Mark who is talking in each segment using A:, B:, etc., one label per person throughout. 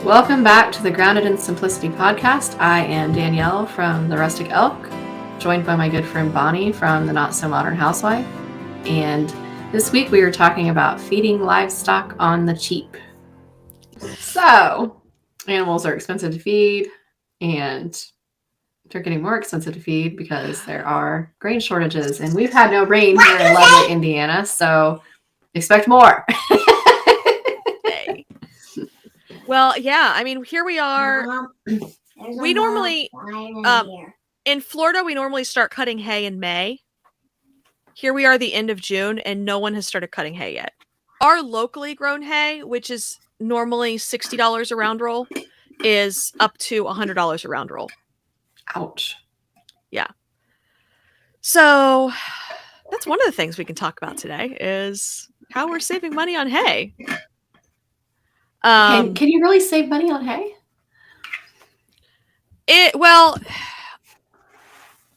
A: Welcome back to the Grounded in Simplicity podcast. I am Danielle from the Rustic Elk, joined by my good friend Bonnie from the Not So Modern Housewife. And this week we are talking about feeding livestock on the cheap. So, animals are expensive to feed, and they're getting more expensive to feed because there are grain shortages. And we've had no rain here in lovely Indiana, so expect more.
B: Well, yeah, I mean, here we are. We normally, in Florida, we normally start cutting hay in May. Here we are the end of June, and no one has started cutting hay yet. Our locally grown hay, which is normally $60 a round roll, is up to $100 a round roll.
A: Ouch.
B: Yeah. So that's one of the things we can talk about today is how we're saving money on hay.
A: Can you really save money on hay?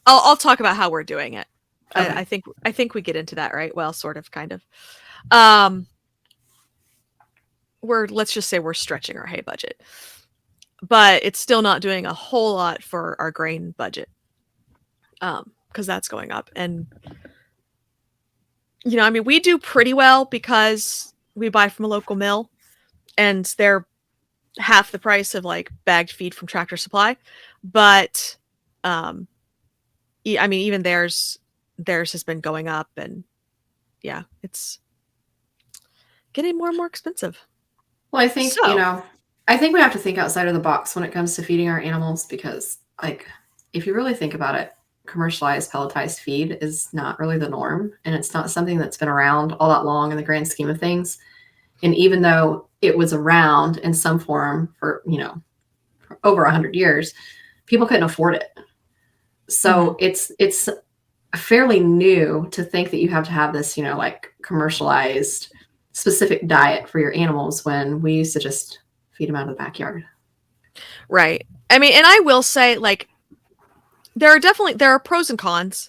B: I'll talk about how we're doing it.
A: Okay.
B: I think we get into that, right? Well, sort of, kind of. Let's just say we're stretching our hay budget, but it's still not doing a whole lot for our grain budget, because that's going up. And I mean, we do pretty well because we buy from a local mill, and they're half the price of like bagged feed from Tractor Supply. But I mean, even theirs has been going up, and yeah, it's getting more and more expensive.
A: Well, I think, I think we have to think outside of the box when it comes to feeding our animals because, like, if you really think about it, commercialized pelletized feed is not really the norm, and it's not something that's been around all that long in the grand scheme of things. And even though it was around in some form for, for over 100 years, people couldn't afford it. So it's fairly new to think that you have to have this, like commercialized specific diet for your animals when we used to just feed them out of the backyard.
B: Right. I mean, and I will say, like, there are pros and cons.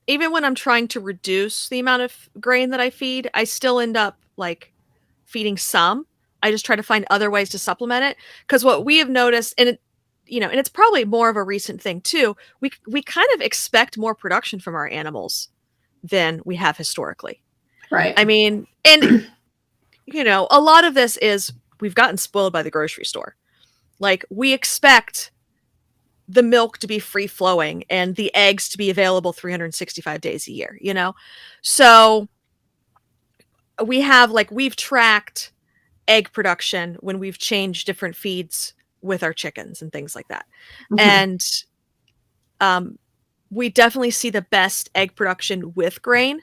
B: Even when I'm trying to reduce the amount of grain that I feed, I still end up like feeding some. I just try to find other ways to supplement it. Because what we have noticed, and it's probably more of a recent thing too, we kind of expect more production from our animals than we have historically.
A: Right.
B: I mean, and a lot of this is we've gotten spoiled by the grocery store. Like, we expect the milk to be free flowing and the eggs to be available 365 days a year, So we've tracked egg production when we've changed different feeds with our chickens and things like that. And we definitely see the best egg production with grain.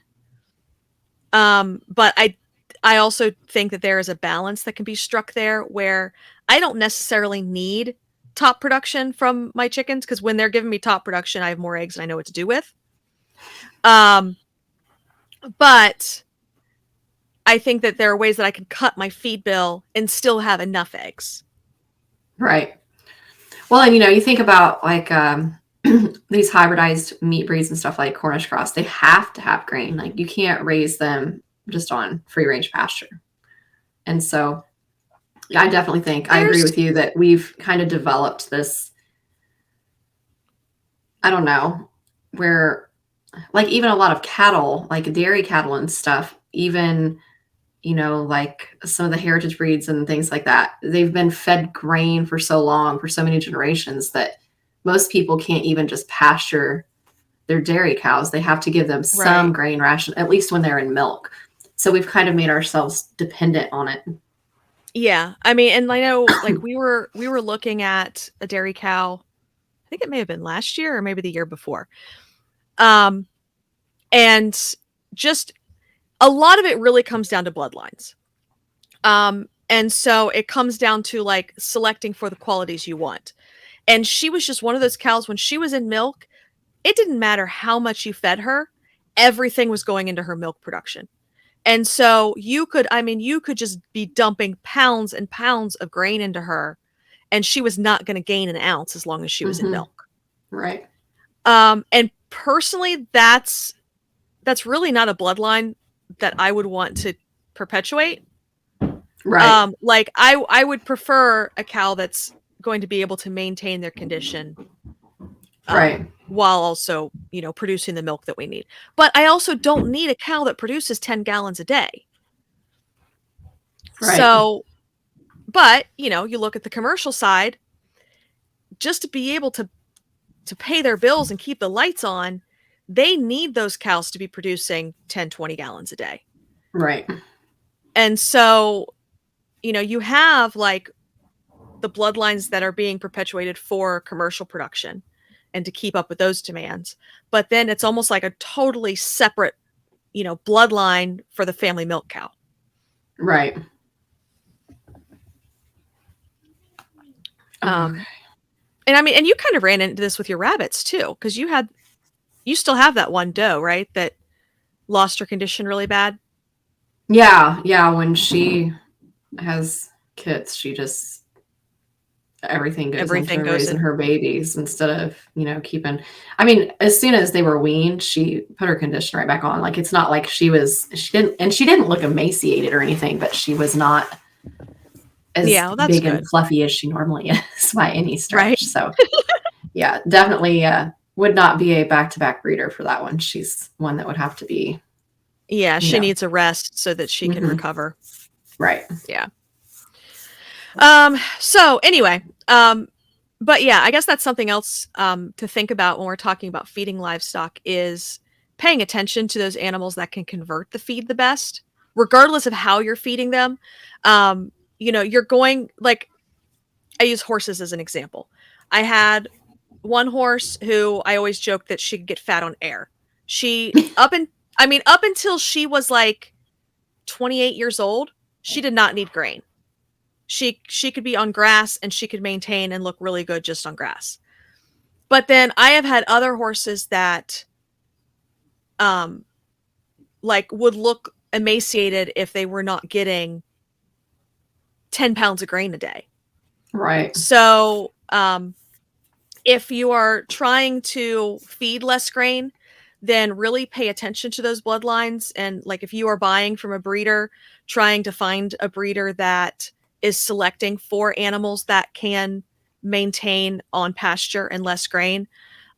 B: But I also think that there is a balance that can be struck there where I don't necessarily need top production from my chickens, because when they're giving me top production, I have more eggs and I know what to do with. But I think that there are ways that I can cut my feed bill and still have enough eggs.
A: Right. Well, and you think about like these hybridized meat breeds and stuff like Cornish cross, they have to have grain. Like, you can't raise them just on free range pasture. And so I definitely think I agree with you that we've kind of developed this, I don't know, where like even a lot of cattle, like dairy cattle and stuff, even, like some of the heritage breeds and things like that, they've been fed grain for so long, for so many generations, that most people can't even just pasture their dairy cows. They have to give them some grain ration, at least when they're in milk. So we've kind of made ourselves dependent on it.
B: Yeah. I mean, and I know like we were looking at a dairy cow, I think it may have been last year or maybe the year before. And just a lot of it really comes down to bloodlines. And so it comes down to like selecting for the qualities you want. And she was just one of those cows when she was in milk, it didn't matter how much you fed her, everything was going into her milk production. And so you could just be dumping pounds and pounds of grain into her, and she was not going to gain an ounce as long as she was in milk.
A: Right.
B: And personally, that's really not a bloodline that I would want to perpetuate.
A: Right.
B: Like I would prefer a cow that's going to be able to maintain their condition,
A: Right.
B: while also, producing the milk that we need. But I also don't need a cow that produces 10 gallons a day.
A: Right.
B: So, but, you look at the commercial side, just to be able to pay their bills and keep the lights on, they need those cows to be producing 10, 20 gallons a day.
A: Right.
B: And so, you have like the bloodlines that are being perpetuated for commercial production and to keep up with those demands. But then it's almost like a totally separate, bloodline for the family milk cow.
A: Right.
B: And I mean, and you kind of ran into this with your rabbits too, because you still have that one doe, right? That lost her condition really bad.
A: Yeah. Yeah. When she has kids, she just, everything goes
B: Everything
A: into
B: goes
A: raising
B: in.
A: her babies instead of, keeping, I mean, as soon as they were weaned, she put her condition right back on. Like, it's not like she didn't look emaciated or anything, but she was not as
B: Yeah, well, that's
A: big and
B: good.
A: fluffy as she normally is by any
B: Right.
A: stretch. So yeah, definitely would not be a back-to-back breeder for that one. She's one that would have to be,
B: Yeah,
A: you
B: she
A: know,
B: needs a rest so that she can recover.
A: right.
B: Yeah. So anyway, but yeah, I guess that's something else to think about when we're talking about feeding livestock is paying attention to those animals that can convert the feed the best, regardless of how you're feeding them. You're going like, I use horses as an example. I had one horse who I always joked that she could get fat on air. She up until she was like 28 years old, she did not need grain. She could be on grass and she could maintain and look really good just on grass. But then I have had other horses that like would look emaciated if they were not getting 10 pounds of grain a day.
A: Right.
B: So if you are trying to feed less grain, then really pay attention to those bloodlines. And like if you are buying from a breeder, trying to find a breeder that is selecting for animals that can maintain on pasture and less grain.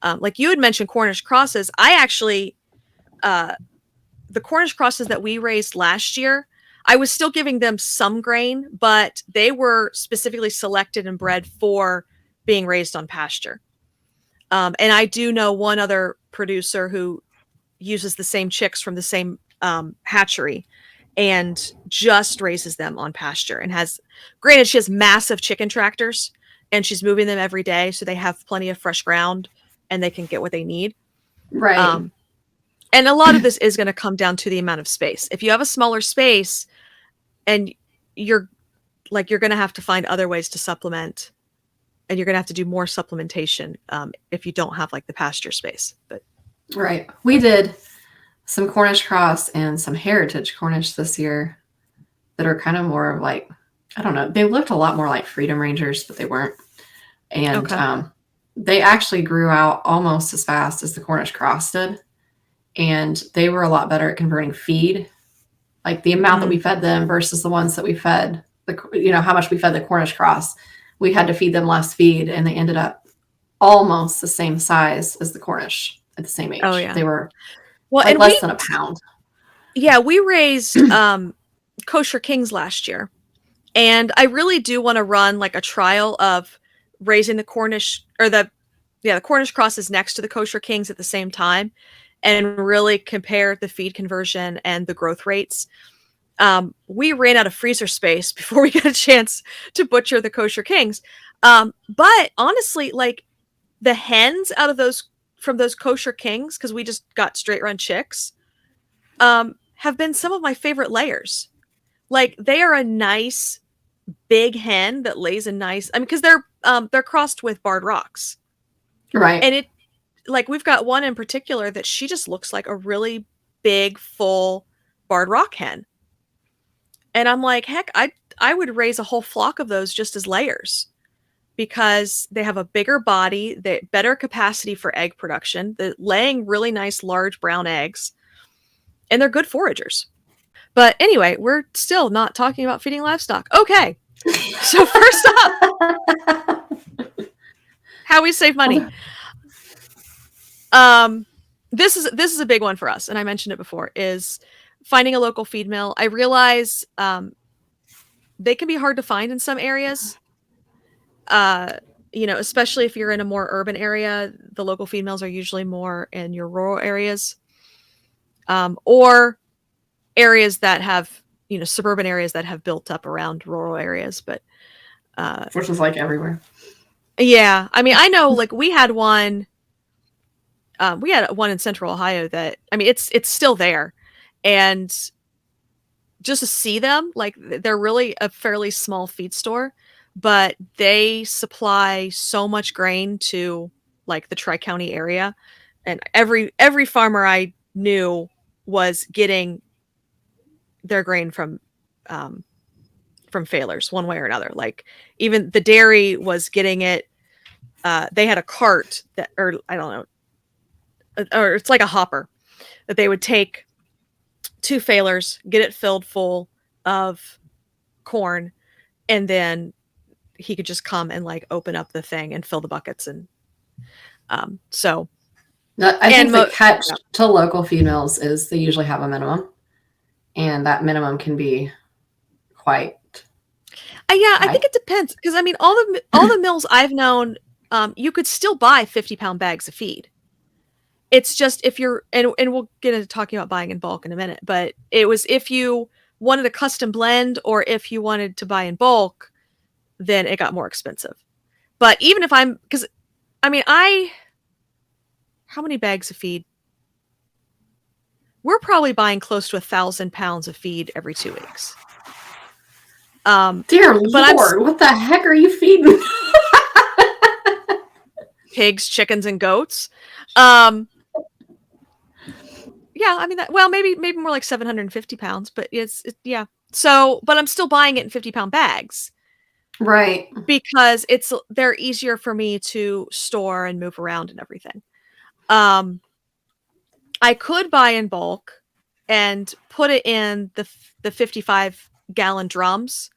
B: Like you had mentioned Cornish crosses. I actually, the Cornish crosses that we raised last year, I was still giving them some grain, but they were specifically selected and bred for being raised on pasture. And I do know one other producer who uses the same chicks from the same hatchery and just raises them on pasture and granted, she has massive chicken tractors and she's moving them every day. So they have plenty of fresh ground and they can get what they need.
A: Right.
B: And a lot of this is going to come down to the amount of space. If you have a smaller space and you're going to have to find other ways to supplement and you're going to have to do more supplementation if you don't have like the pasture space. But
A: Right. We did some Cornish cross and some heritage Cornish this year that are kind of more of like, I don't know, they looked a lot more like Freedom Rangers, but they weren't. And
B: okay.
A: They actually grew out almost as fast as the Cornish cross did. And they were a lot better at converting feed, like the amount that we fed them versus the ones that we fed, how much we fed the Cornish cross. We had to feed them less feed, and they ended up almost the same size as the Cornish at the same age.
B: Oh yeah.
A: They were
B: Well,
A: like
B: and
A: less than a pound.
B: Yeah, we raised kosher kings last year. And I really do want to run like a trial of raising the Cornish or the Cornish crosses next to the kosher kings at the same time and really compare the feed conversion and the growth rates. We ran out of freezer space before we got a chance to butcher the kosher kings. But honestly, like the hens out of from those kosher kings, because we just got straight run chicks, have been some of my favorite layers. Like they are a nice big hen that lays a nice, I mean, because they're crossed with barred rocks.
A: Right.
B: And like we've got one in particular that she just looks like a really big, full barred rock hen. And I'm like, heck, I would raise a whole flock of those just as layers because they have a bigger body, better capacity for egg production, they're laying really nice large brown eggs, and they're good foragers. But anyway, we're still not talking about feeding livestock. Okay. So first up, how we save money. This is a big one for us, and I mentioned it before, is finding a local feed mill. I realize they can be hard to find in some areas. Especially if you're in a more urban area, the local feed mills are usually more in your rural areas, or areas that have, suburban areas that have built up around rural areas. But
A: which is like everywhere.
B: Yeah, I mean, I know, like, we had one in Central Ohio that, I mean, it's still there, and just to see them, like, they're really a fairly small feed store, but they supply so much grain to, like, the Tri-County area, and every farmer I knew was getting their grain from Failers one way or another. Like, even the dairy was getting it. They had a cart that, or I don't know, or it's like a hopper that they would take to Failers, get it filled full of corn, and then he could just come and, like, open up the thing and fill the buckets. And so
A: I think the catch to local feed mills is they usually have a minimum, and that minimum can be quite
B: yeah, I think it depends, because I mean, all the mills I've known, you could still buy 50-pound bags of feed. It's just, if you're, and we'll get into talking about buying in bulk in a minute, but it was if you wanted a custom blend or if you wanted to buy in bulk, then it got more expensive. But even if because I mean, how many bags of feed? We're probably buying close to 1,000 pounds of feed every 2 weeks.
A: Dear Lord, what the heck are you feeding?
B: Pigs, chickens, and goats. Yeah, I mean, maybe more like 750 pounds, but yeah. So, but I'm still buying it in 50-pound bags.
A: Right.
B: Because they're easier for me to store and move around and everything. I could buy in bulk and put it in the 55-gallon drums,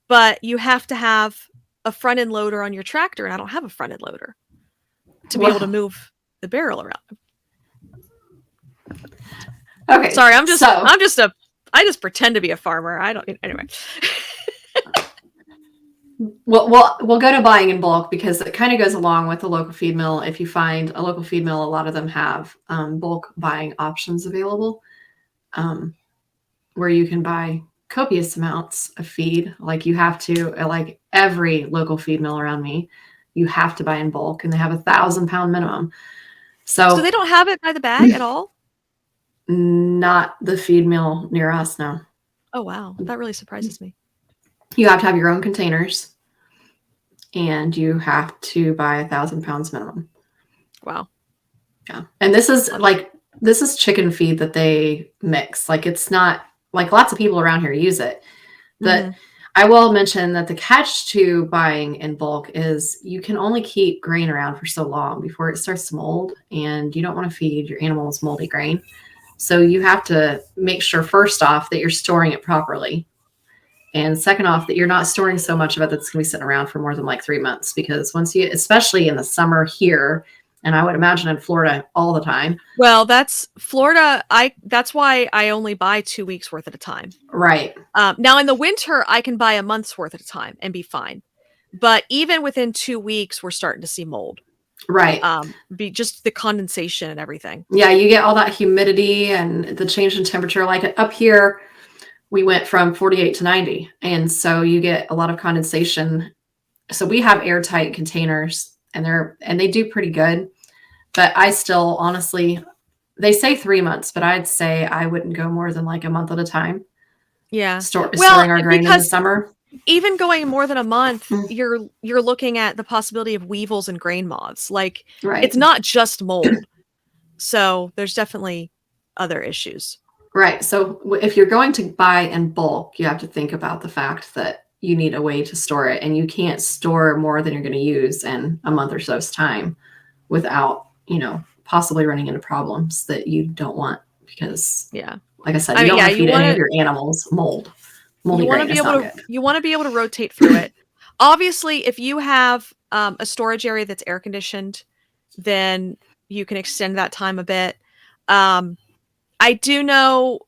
B: but you have to have a front end loader on your tractor, and I don't have a front end loader to be able to move the barrel around.
A: Okay.
B: Sorry, I just pretend to be a farmer. I don't, anyway.
A: We'll go to buying in bulk because it kind of goes along with the local feed mill. If you find a local feed mill, a lot of them have bulk buying options available, where you can buy copious amounts of feed. Like, you have to, like every local feed mill around me, you have to buy in bulk, and they have 1,000-pound minimum. So
B: they don't have it by the bag at all?
A: Not the feed mill near us, no.
B: Oh, wow. That really surprises me.
A: You have to have your own containers, and you have to buy 1,000 pounds minimum.
B: Wow.
A: Yeah. And this is chicken feed that they mix. Like, it's not, like, lots of people around here use it. But I will mention that the catch to buying in bulk is you can only keep grain around for so long before it starts to mold, and you don't want to feed your animals moldy grain. So you have to make sure, first off, that you're storing it properly. And second off, that you're not storing so much of it that's going to be sitting around for more than like 3 months. Because especially in the summer here, and I would imagine in Florida all the time.
B: Well, that's Florida. That's why I only buy 2 weeks worth at a time.
A: Right.
B: Now in the winter, I can buy a month's worth at a time and be fine. But even within 2 weeks, we're starting to see mold.
A: Right.
B: Be just the condensation and everything.
A: Yeah, you get all that humidity and the change in temperature. Like, up here, we went from 48 to 90. And so you get a lot of condensation. So we have airtight containers, and they do pretty good. But I still, honestly, they say 3 months, but I'd say I wouldn't go more than like a month at a time.
B: Yeah.
A: Storing our grain in the summer.
B: Even going more than a month, you're looking at the possibility of weevils and grain moths. Like, it's not just mold. So there's definitely other issues.
A: Right. So if you're going to buy in bulk, you have to think about the fact that you need a way to store it, and you can't store more than you're going to use in a month or so's time without, possibly running into problems that you don't want, because Like I said, you don't want to feed any of your animals mold. Moldy grain is not good.
B: You want to be able to rotate through it. Obviously, if you have a storage area that's air conditioned, then you can extend that time a bit. I do know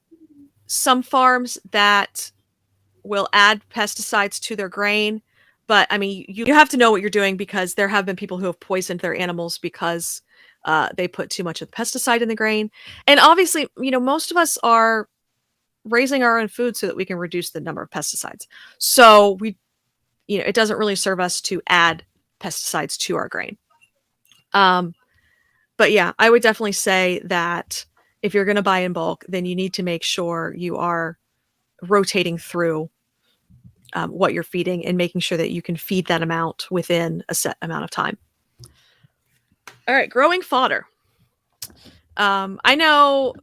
B: some farms that will add pesticides to their grain, but I mean, you have to know what you're doing, because there have been people who have poisoned their animals because they put too much of the pesticide in the grain. And obviously, most of us are raising our own food so that we can reduce the number of pesticides. So it doesn't really serve us to add pesticides to our grain. But yeah, I would definitely say that if you're going to buy in bulk, then you need to make sure you are rotating through what you're feeding and making sure that you can feed that amount within a set amount of time. All right, growing fodder. I know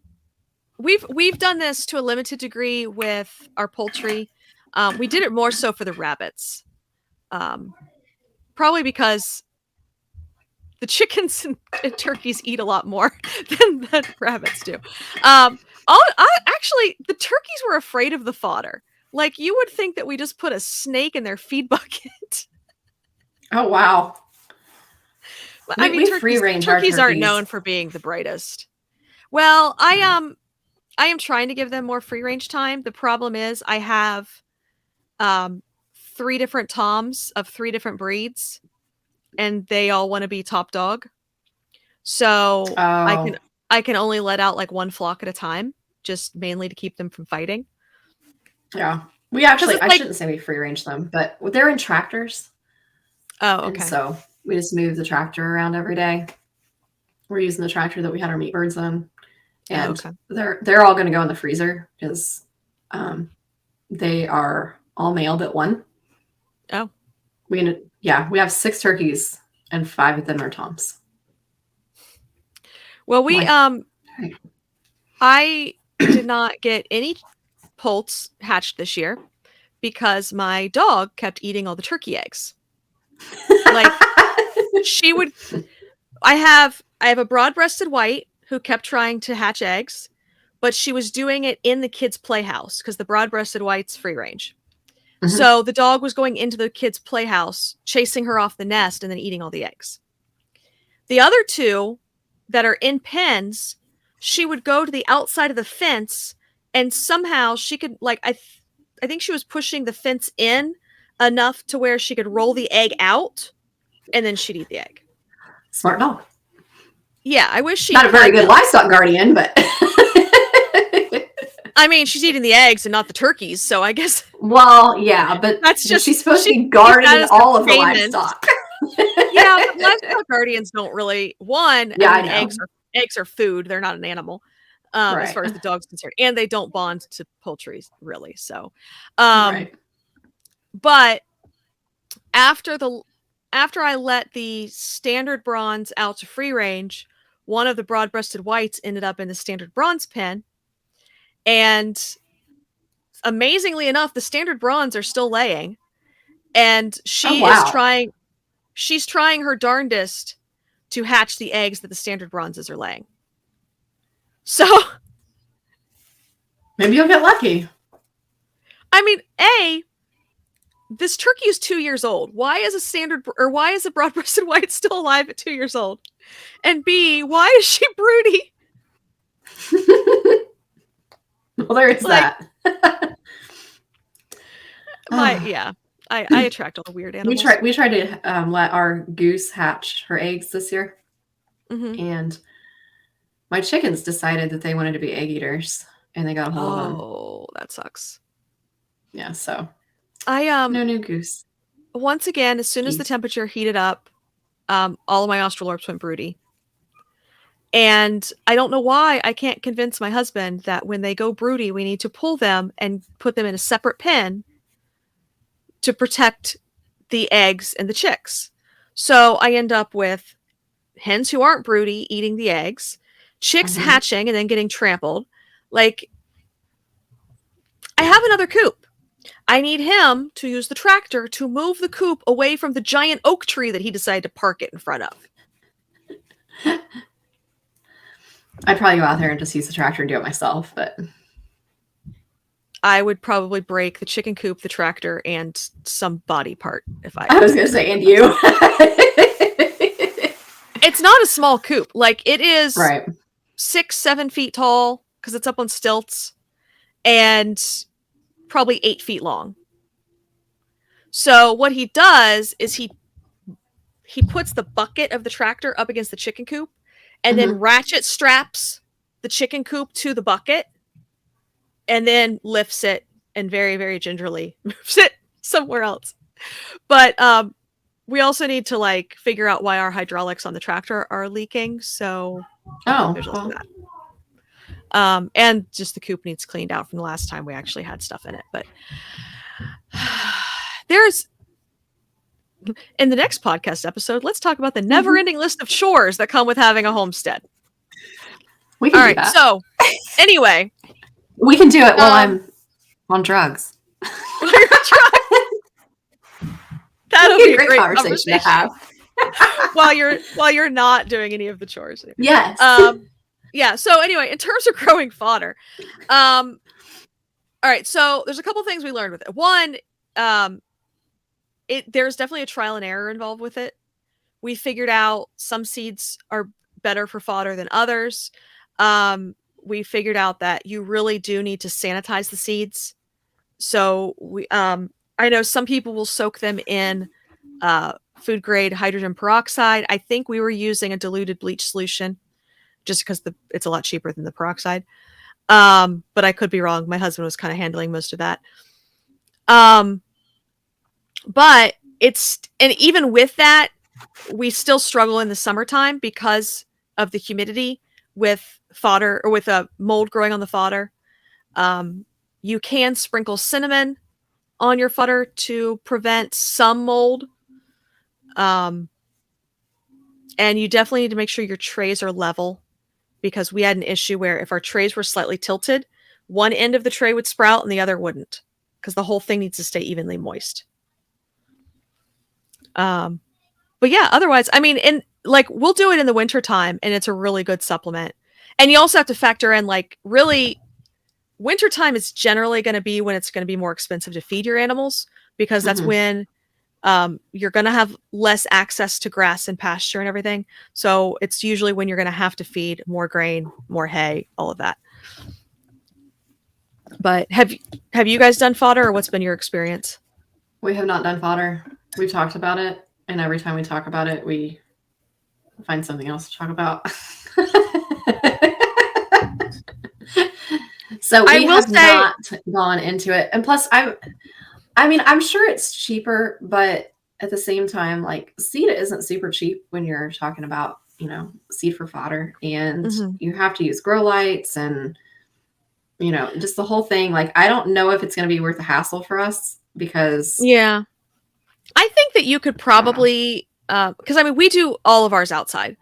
B: we've done this to a limited degree with our poultry. We did it more so for the rabbits, probably because the chickens and turkeys eat a lot more than the rabbits do. Actually, the turkeys were afraid of the fodder. Like, you would think that we just put a snake in their feed bucket.
A: Oh, wow.
B: I mean, turkeys aren't known for being the brightest. Well, I am trying to give them more free range time. The problem is I have 3 different toms of 3 different breeds, and they all want to be top dog. So I can only let out like 1 flock at a time, just mainly to keep them from fighting.
A: Yeah. We actually, I shouldn't say we free range them, but they're in tractors.
B: Oh, okay.
A: And so we just move the tractor around every day. We're using the tractor that we had our meat birds in. And they're all going to go in the freezer because they are all male but 1.
B: Oh.
A: We have 6 turkeys and 5 of them are toms.
B: Well, I did not get any poults hatched this year because my dog kept eating all the turkey eggs. Like, I have a broad-breasted white who kept trying to hatch eggs, but she was doing it in the kids' playhouse because the broad-breasted white's free range. Mm-hmm. So the dog was going into the kids' playhouse, chasing her off the nest, and then eating all the eggs. The other 2 that are in pens, she would go to the outside of the fence, and somehow she could, like, I think she was pushing the fence in enough to where she could roll the egg out, and then she'd eat the egg.
A: Smart dog.
B: Yeah, I wish she...
A: Not a very good livestock guardian, but...
B: I mean, she's eating the eggs and not the turkeys, so I guess...
A: Well, yeah, but she's supposed to be guarding all of the livestock.
B: Yeah, but livestock guardians don't really... Eggs are food. They're not an animal, as far as the dog's concerned. And they don't bond to poultry, really, so... But after I let the standard bronze out to free range, one of the broad-breasted whites ended up in the standard bronze pen. And amazingly enough, the standard bronze are still laying. And she's trying her darndest to hatch the eggs that the standard bronzes are laying. So
A: maybe you'll get lucky.
B: I mean, this turkey is 2 years old. Why is a broad-breasted white still alive at 2 years old? And B, why is she broody?
A: Well, there is that.
B: I attract all the weird animals.
A: We tried to let our goose hatch her eggs this year. Mm-hmm. And my chickens decided that they wanted to be egg eaters, and they got a hold of them.
B: Oh, that sucks.
A: Yeah, so...
B: no
A: new goose.
B: Once again, as soon as the temperature heated up, all of my Australorps went broody. And I don't know why I can't convince my husband that when they go broody, we need to pull them and put them in a separate pen to protect the eggs and the chicks. So I end up with hens who aren't broody eating the eggs, chicks hatching and then getting trampled. Like, I have another coop. I need him to use the tractor to move the coop away from the giant oak tree that he decided to park it in front of.
A: I'd probably go out there and just use the tractor and do it myself, but...
B: I would probably break the chicken coop, the tractor, and some body part if I
A: I was going to say, and you.
B: It's not a small coop. Like, it is
A: Right.
B: 6-7 feet tall because it's up on stilts, and probably 8 feet long. So what he does is he puts the bucket of the tractor up against the chicken coop, and then ratchet straps the chicken coop to the bucket, and then lifts it and very, very gingerly moves it somewhere else. But we also need to like figure out why our hydraulics on the tractor are leaking. So there's also that. And just the coop needs cleaned out from the last time we actually had stuff in it. But there's, in the next podcast episode, let's talk about the never-ending list of chores that come with having a homestead.
A: We can
B: All
A: do
B: right.
A: that.
B: So anyway,
A: we can do it while I'm on drugs.
B: That'll be a great
A: conversation to have.
B: while you're not doing any of the chores.
A: Yes.
B: Yeah. So anyway, in terms of growing fodder, all right. So there's a couple things we learned with it. One, there's definitely a trial and error involved with it. We figured out some seeds are better for fodder than others. We figured out that you really do need to sanitize the seeds. So I know some people will soak them in food grade hydrogen peroxide. I think we were using a diluted bleach solution just because it's a lot cheaper than the peroxide. But I could be wrong. My husband was kind of handling most of that. But and even with that, we still struggle in the summertime because of the humidity with fodder, or with a mold growing on the fodder. You can sprinkle cinnamon on your fodder to prevent some mold. And you definitely need to make sure your trays are level, because we had an issue where if our trays were slightly tilted, one end of the tray would sprout and the other wouldn't, because the whole thing needs to stay evenly moist. But yeah, otherwise, I mean, we'll do it in the winter time, and it's a really good supplement. And you also have to factor in, like, really, wintertime is generally going to be when it's going to be more expensive to feed your animals, because that's when you're going to have less access to grass and pasture and everything. So it's usually when you're going to have to feed more grain, more hay, all of that. But have you guys done fodder, or what's been your experience?
A: We have not done fodder. We've talked about it, and every time we talk about it, we find something else to talk about. So we have not gone into it. And plus, I'm sure it's cheaper, but at the same time, like, seed isn't super cheap when you're talking about, seed for fodder, and you have to use grow lights and, just the whole thing. Like, I don't know if it's going to be worth the hassle for us, because
B: I think that you could probably, because I mean, we do all of ours outside.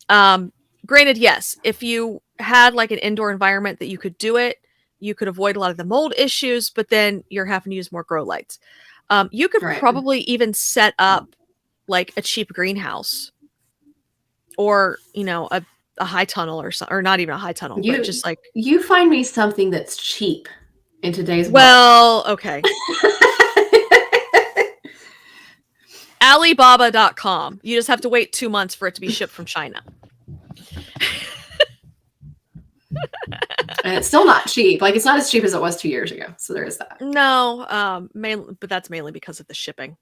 B: Granted, yes, if you had like an indoor environment that you could do it, you could avoid a lot of the mold issues, but then you're having to use more grow lights. You could probably even set up like a cheap greenhouse, or, a high tunnel or something, or not even a high tunnel, but just like,
A: you find me something that's cheap in today's world.
B: Well, okay. Alibaba.com. You just have to wait 2 months for it to be shipped from China.
A: And it's still not cheap. Like, it's not as cheap as it was 2 years ago. So there is that.
B: No, but that's mainly because of the shipping.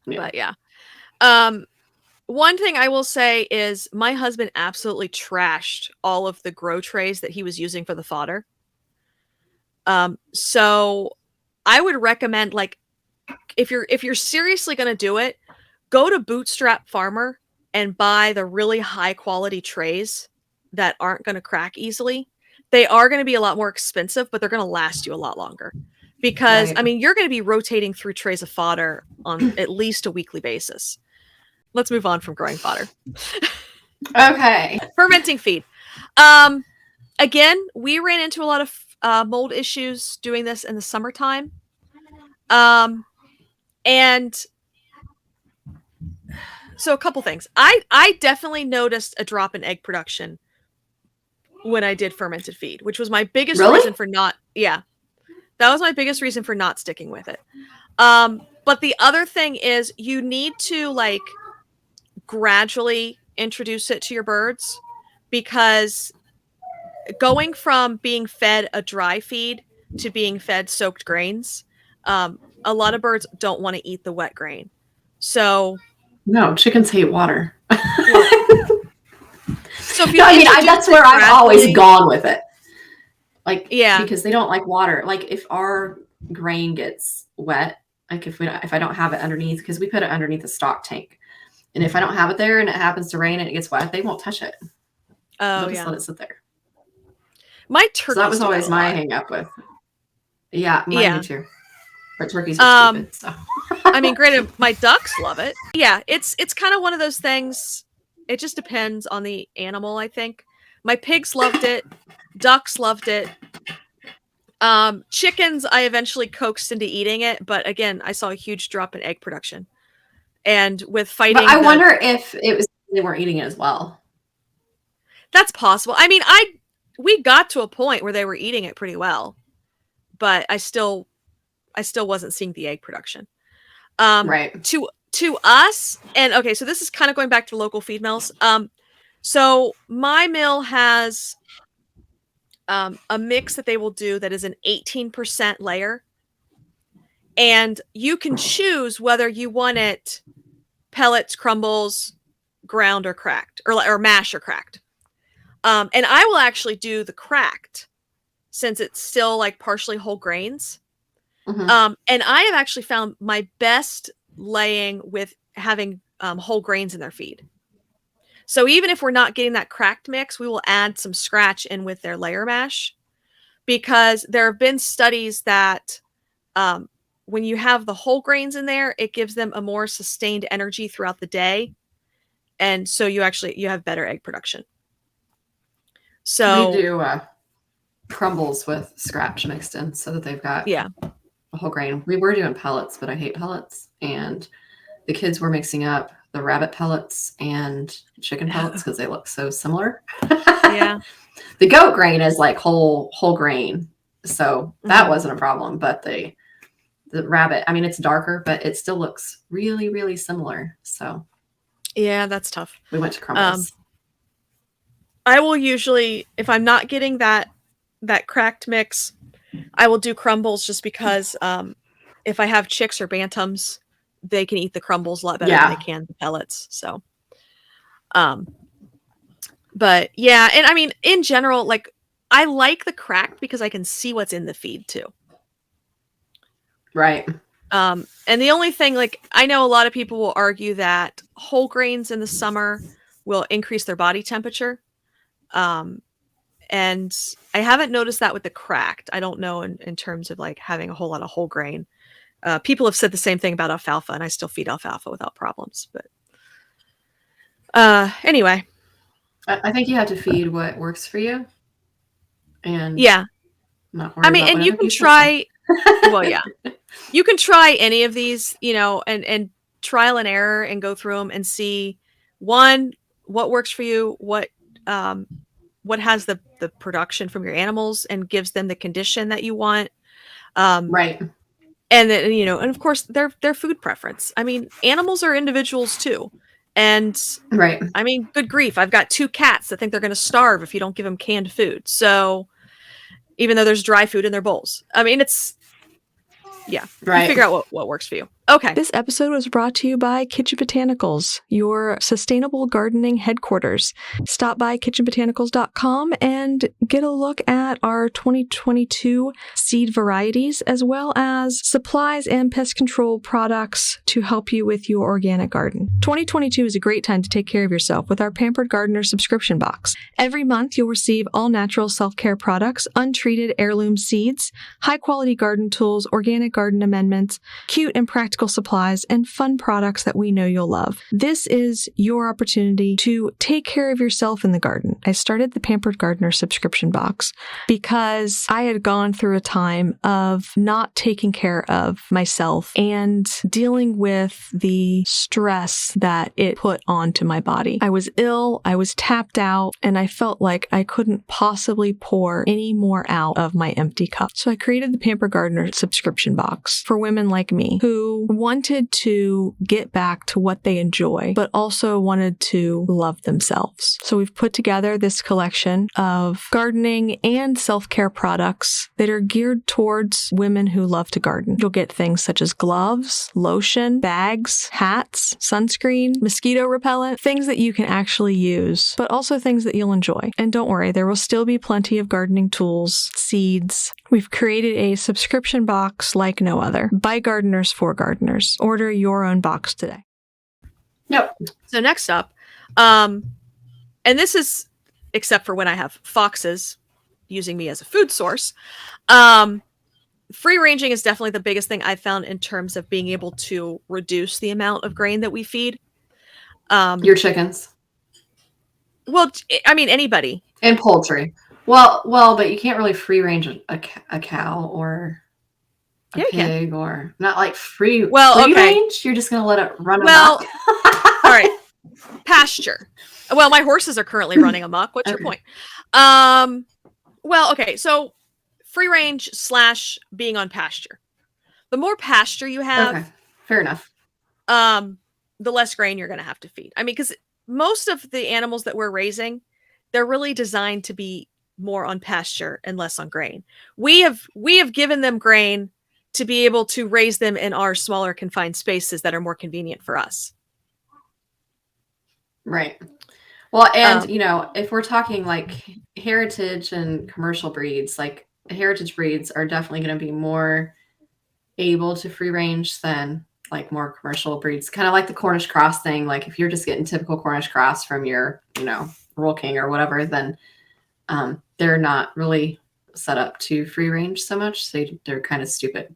B: Yeah. But yeah. One thing I will say is my husband absolutely trashed all of the grow trays that he was using for the fodder. So I would recommend, like, if you're seriously going to do it, go to Bootstrap Farmer and buy the really high quality trays that aren't going to crack easily. They are going to be a lot more expensive, but they're going to last you a lot longer, because I mean, you're going to be rotating through trays of fodder on at least a weekly basis. Let's move on from growing fodder.
A: Okay.
B: Fermenting feed. Again, we ran into a lot of mold issues doing this in the summertime. And so a couple things. I definitely noticed a drop in egg production when I did fermented feed, which was my biggest reason for not. Yeah. That was my biggest reason for not sticking with it. But the other thing is you need to like gradually introduce it to your birds, because going from being fed a dry feed to being fed soaked grains, a lot of birds don't want to eat the wet grain. So
A: no, chickens hate water.
B: well, so if you
A: that's where I've always gone with it. Like,
B: yeah,
A: because they don't like water. Like if our grain gets wet, like if I don't have it underneath, because we put it underneath a stock tank, and if I don't have it there and it happens to rain and it gets wet, they won't touch it. They'll just let it sit there.
B: My turkeys.
A: So that was always my hang up with. Yeah, mine do too. But turkeys are stupid. So.
B: I mean, granted, my ducks love it. Yeah, it's kind of one of those things. It just depends on the animal, I think. My pigs loved it. Ducks loved it. Chickens, I eventually coaxed into eating it, but again, I saw a huge drop in egg production. And with fighting,
A: but I wonder if it was they weren't eating it as well.
B: That's possible. I mean, we got to a point where they were eating it pretty well, but I still wasn't seeing the egg production.
A: Right.
B: To us, and okay, so this is kind of going back to local feed mills. So my mill has a mix that they will do that is an 18% layer, and you can choose whether you want it pellets, crumbles, ground, or cracked, or mash or cracked. And I will actually do the cracked, since it's still like partially whole grains. Mm-hmm. And I have actually found my best laying with having whole grains in their feed. So even if we're not getting that cracked mix, we will add some scratch in with their layer mash, because there have been studies that when you have the whole grains in there, it gives them a more sustained energy throughout the day. And so you have better egg production. So
A: we do crumbles with scratch mixed in so that they've got a whole grain. We were doing pellets, but I hate pellets. And the kids were mixing up the rabbit pellets and chicken pellets because they look so similar.
B: Yeah.
A: The goat grain is like whole grain. So that wasn't a problem. But the rabbit, I mean, it's darker, but it still looks really, really similar. So
B: yeah, that's tough.
A: We went to crumbles.
B: I will usually, if I'm not getting that cracked mix, I will do crumbles, just because if I have chicks or bantams, they can eat the crumbles a lot better than they can the pellets. So, but yeah, and I mean, in general, like I like the cracked because I can see what's in the feed too.
A: Right.
B: And the only thing, like, I know a lot of people will argue that whole grains in the summer will increase their body temperature. And I haven't noticed that with the cracked. I don't know in terms of like having a whole lot of whole grain. People have said the same thing about alfalfa, and I still feed alfalfa without problems. But anyway,
A: I think you have to feed what works for you. And
B: I mean, and you can try. Well, yeah, you can try any of these, and trial and error, and go through them and see what works for you, what has the production from your animals and gives them the condition that you want.
A: Right.
B: And then, and of course their food preference. I mean, animals are individuals too. And
A: right.
B: I mean, good grief. I've got 2 cats that think they're going to starve if you don't give them canned food. So even though there's dry food in their bowls, I mean, it's, right. You figure out what works for you. Okay.
C: This episode was brought to you by Kitchen Botanicals, your sustainable gardening headquarters. Stop by kitchenbotanicals.com and get a look at our 2022 seed varieties, as well as supplies and pest control products to help you with your organic garden. 2022 is a great time to take care of yourself with our Pampered Gardener subscription box. Every month, you'll receive all-natural self-care products, untreated heirloom seeds, high-quality garden tools, organic garden amendments, cute and practical practical supplies, and fun products that we know you'll love. This is your opportunity to take care of yourself in the garden. I started the Pampered Gardener subscription box because I had gone through a time of not taking care of myself and dealing with the stress that it put onto my body. I was ill, I was tapped out, and I felt like I couldn't possibly pour any more out of my empty cup. So I created the Pampered Gardener subscription box for women like me who wanted to get back to what they enjoy, but also wanted to love themselves. So we've put together this collection of gardening and self-care products that are geared towards women who love to garden. You'll get things such as gloves, lotion, bags, hats, sunscreen, mosquito repellent, things that you can actually use, but also things that you'll enjoy. And don't worry, there will still be plenty of gardening tools, seeds. We've created a subscription box like no other, by gardeners for gardeners. Order your own box today.
A: Yep.
B: So next up, and this is, except for when I have foxes using me as a food source, free ranging is definitely the biggest thing I've found in terms of being able to reduce the amount of grain that we feed.
A: Your chickens.
B: Well, I mean, anybody.
A: And poultry. Well, but you can't really free range a cow or a pig or not like free range. You're just going to let it run amok.
B: All right. Pasture. Well, my horses are currently running amok. What's your point? Well, okay. So free range / being on pasture. The more pasture you have,
A: okay, fair enough.
B: The less grain you're going to have to feed. I mean, because most of the animals that we're raising, they're really designed to be more on pasture and less on grain. We have given them grain to be able to raise them in our smaller confined spaces that are more convenient for us.
A: Right. Well, and if we're talking like heritage and commercial breeds, like heritage breeds are definitely going to be more able to free range than like more commercial breeds, kind of like the Cornish cross thing. Like if you're just getting typical Cornish cross from your, Rural King or whatever, then they're not really set up to free range so much. They're kind of stupid.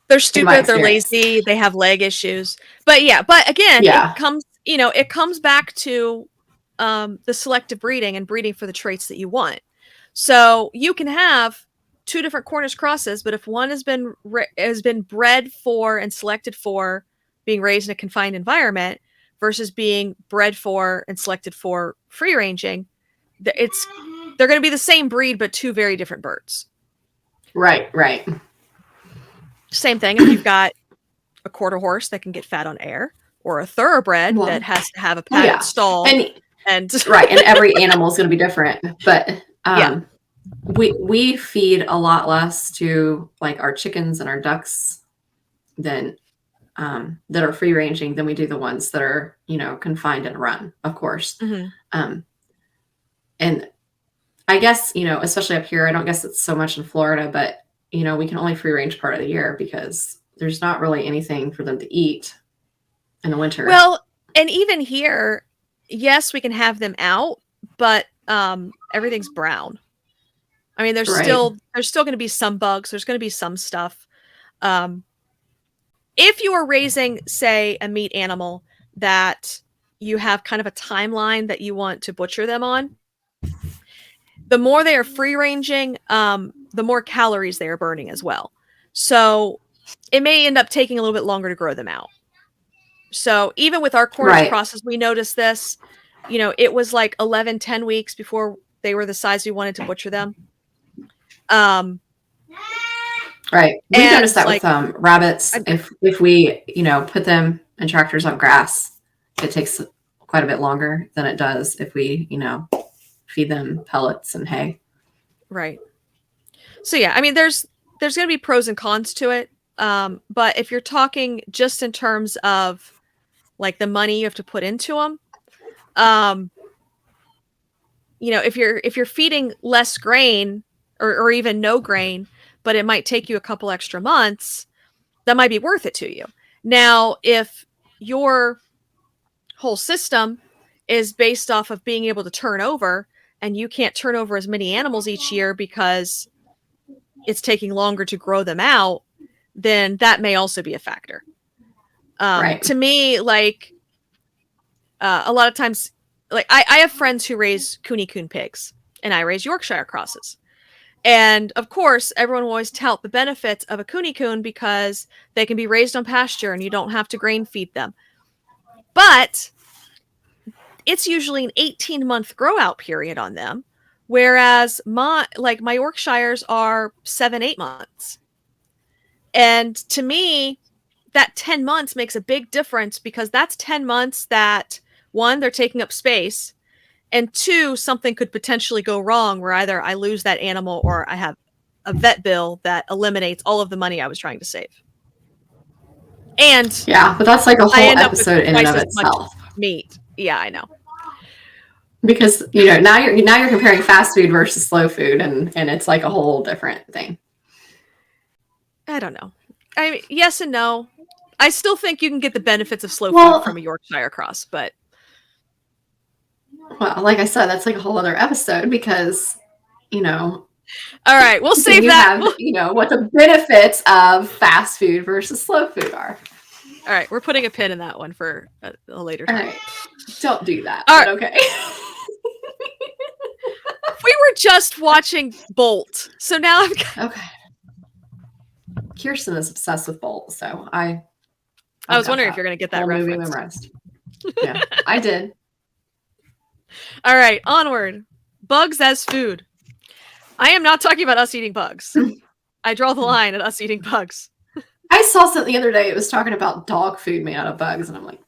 B: They're stupid. They're lazy. They have leg issues. But again, it comes back to the selective breeding and breeding for the traits that you want. So you can have two different Cornish crosses, but if one has been bred for and selected for being raised in a confined environment versus being bred for and selected for free ranging, they're going to be the same breed, but two very different birds.
A: Right.
B: Same thing if you've got a quarter horse that can get fat on air, or a thoroughbred that has to have a padded stall. And
A: right, and every animal is going to be different. But we feed a lot less to like our chickens and our ducks than that are free ranging than we do the ones that are confined and run, of course.
B: Mm-hmm.
A: And I guess especially up here, I don't guess it's so much in Florida, but we can only free range part of the year because there's not really anything for them to eat in the winter.
B: Well, and even here, yes, we can have them out, but everything's brown. I mean, there's still going to be some bugs. There's going to be some stuff. If you are raising, say, a meat animal that you have kind of a timeline that you want to butcher them on, the more they are free ranging, the more calories they are burning as well. So it may end up taking a little bit longer to grow them out. So even with our Cornish crosses, we noticed this, it was like 11, 10 weeks before they were the size we wanted to butcher them.
A: Right. We noticed that with rabbits. If we, put them in tractors on grass, it takes quite a bit longer than it does if we, feed them pellets and hay.
B: Right. So yeah, I mean, there's going to be pros and cons to it. But if you're talking just in terms of like the money you have to put into them, if you're feeding less grain or even no grain, but it might take you a couple extra months, that might be worth it to you. Now, if your whole system is based off of being able to turn over, and you can't turn over as many animals each year because it's taking longer to grow them out, then that may also be a factor.
A: Right.
B: To me, like a lot of times, like I have friends who raise coon pigs, and I raise Yorkshire crosses. And of course, everyone will always tout the benefits of a coon because they can be raised on pasture and you don't have to grain feed them. But it's usually an 18-month grow out period on them, whereas my Yorkshires are 7-8 months. And to me, that 10 months makes a big difference because that's 10 months that, one, they're taking up space, and two, something could potentially go wrong where either I lose that animal or I have a vet bill that eliminates all of the money I was trying to save. And
A: yeah, but that's like a whole episode in and of itself.
B: Meat. Yeah, I know.
A: Because now you're comparing fast food versus slow food, and it's like a whole different thing.
B: I don't know. I mean, yes and no. I still think you can get the benefits of slow food from a Yorkshire cross, but
A: well, like I said, that's like a whole other episode because all
B: right, we'll save that.
A: What the benefits of fast food versus slow food are.
B: All right, we're putting a pin in that one for a later time.
A: All right. Don't do that.
B: All right.
A: Okay.
B: We were just watching Bolt, so now
A: okay. Kirsten is obsessed with Bolt, so I
B: was wondering if you're going to get that reference.
A: Movie memorized. Yeah, I did.
B: All right, onward. Bugs as food. I am not talking about us eating bugs. I draw the line at us eating bugs.
A: I saw something the other day. It was talking about dog food made out of bugs, and I'm like,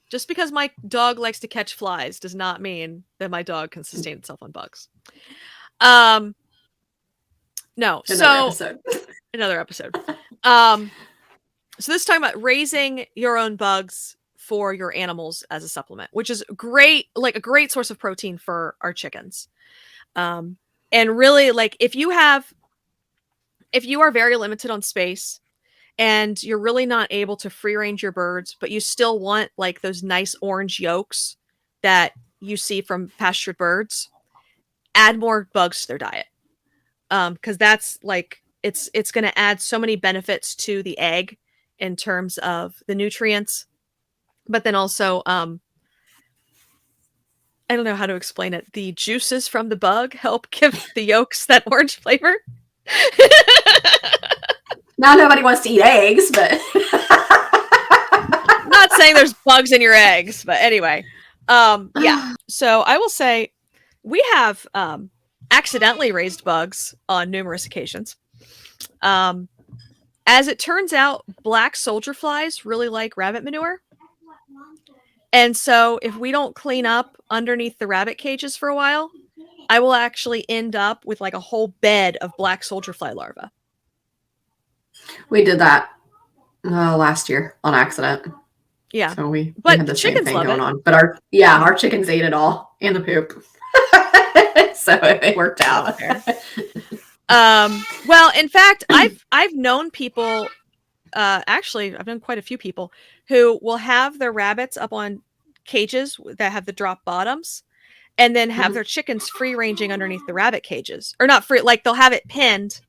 B: just because my dog likes to catch flies does not mean that my dog can sustain itself on bugs. No. Another episode. So this is talking about raising your own bugs for your animals as a supplement, which is great, like a great source of protein for our chickens. And really, like if you are very limited on space and you're really not able to free range your birds, but you still want like those nice orange yolks that you see from pastured birds, add more bugs to their diet. Because that's like, it's going to add so many benefits to the egg in terms of the nutrients, but then also, I don't know how to explain it. The juices from the bug help give the yolks that orange flavor.
A: Now nobody wants to eat eggs, but
B: I'm not saying there's bugs in your eggs, but anyway. Yeah. So I will say we have accidentally raised bugs on numerous occasions. As it turns out, black soldier flies really like rabbit manure. And so if we don't clean up underneath the rabbit cages for a while, I will actually end up with like a whole bed of black soldier fly larvae.
A: We did that last year on accident.
B: Yeah.
A: So we
B: had
A: the same thing going on. But our chickens ate it all and the poop. So it worked out.
B: Well, in fact, I've known people, actually, I've known quite a few people who will have their rabbits up on cages that have the drop bottoms and then have their chickens free ranging underneath the rabbit cages, or not free. Like they'll have it pinned.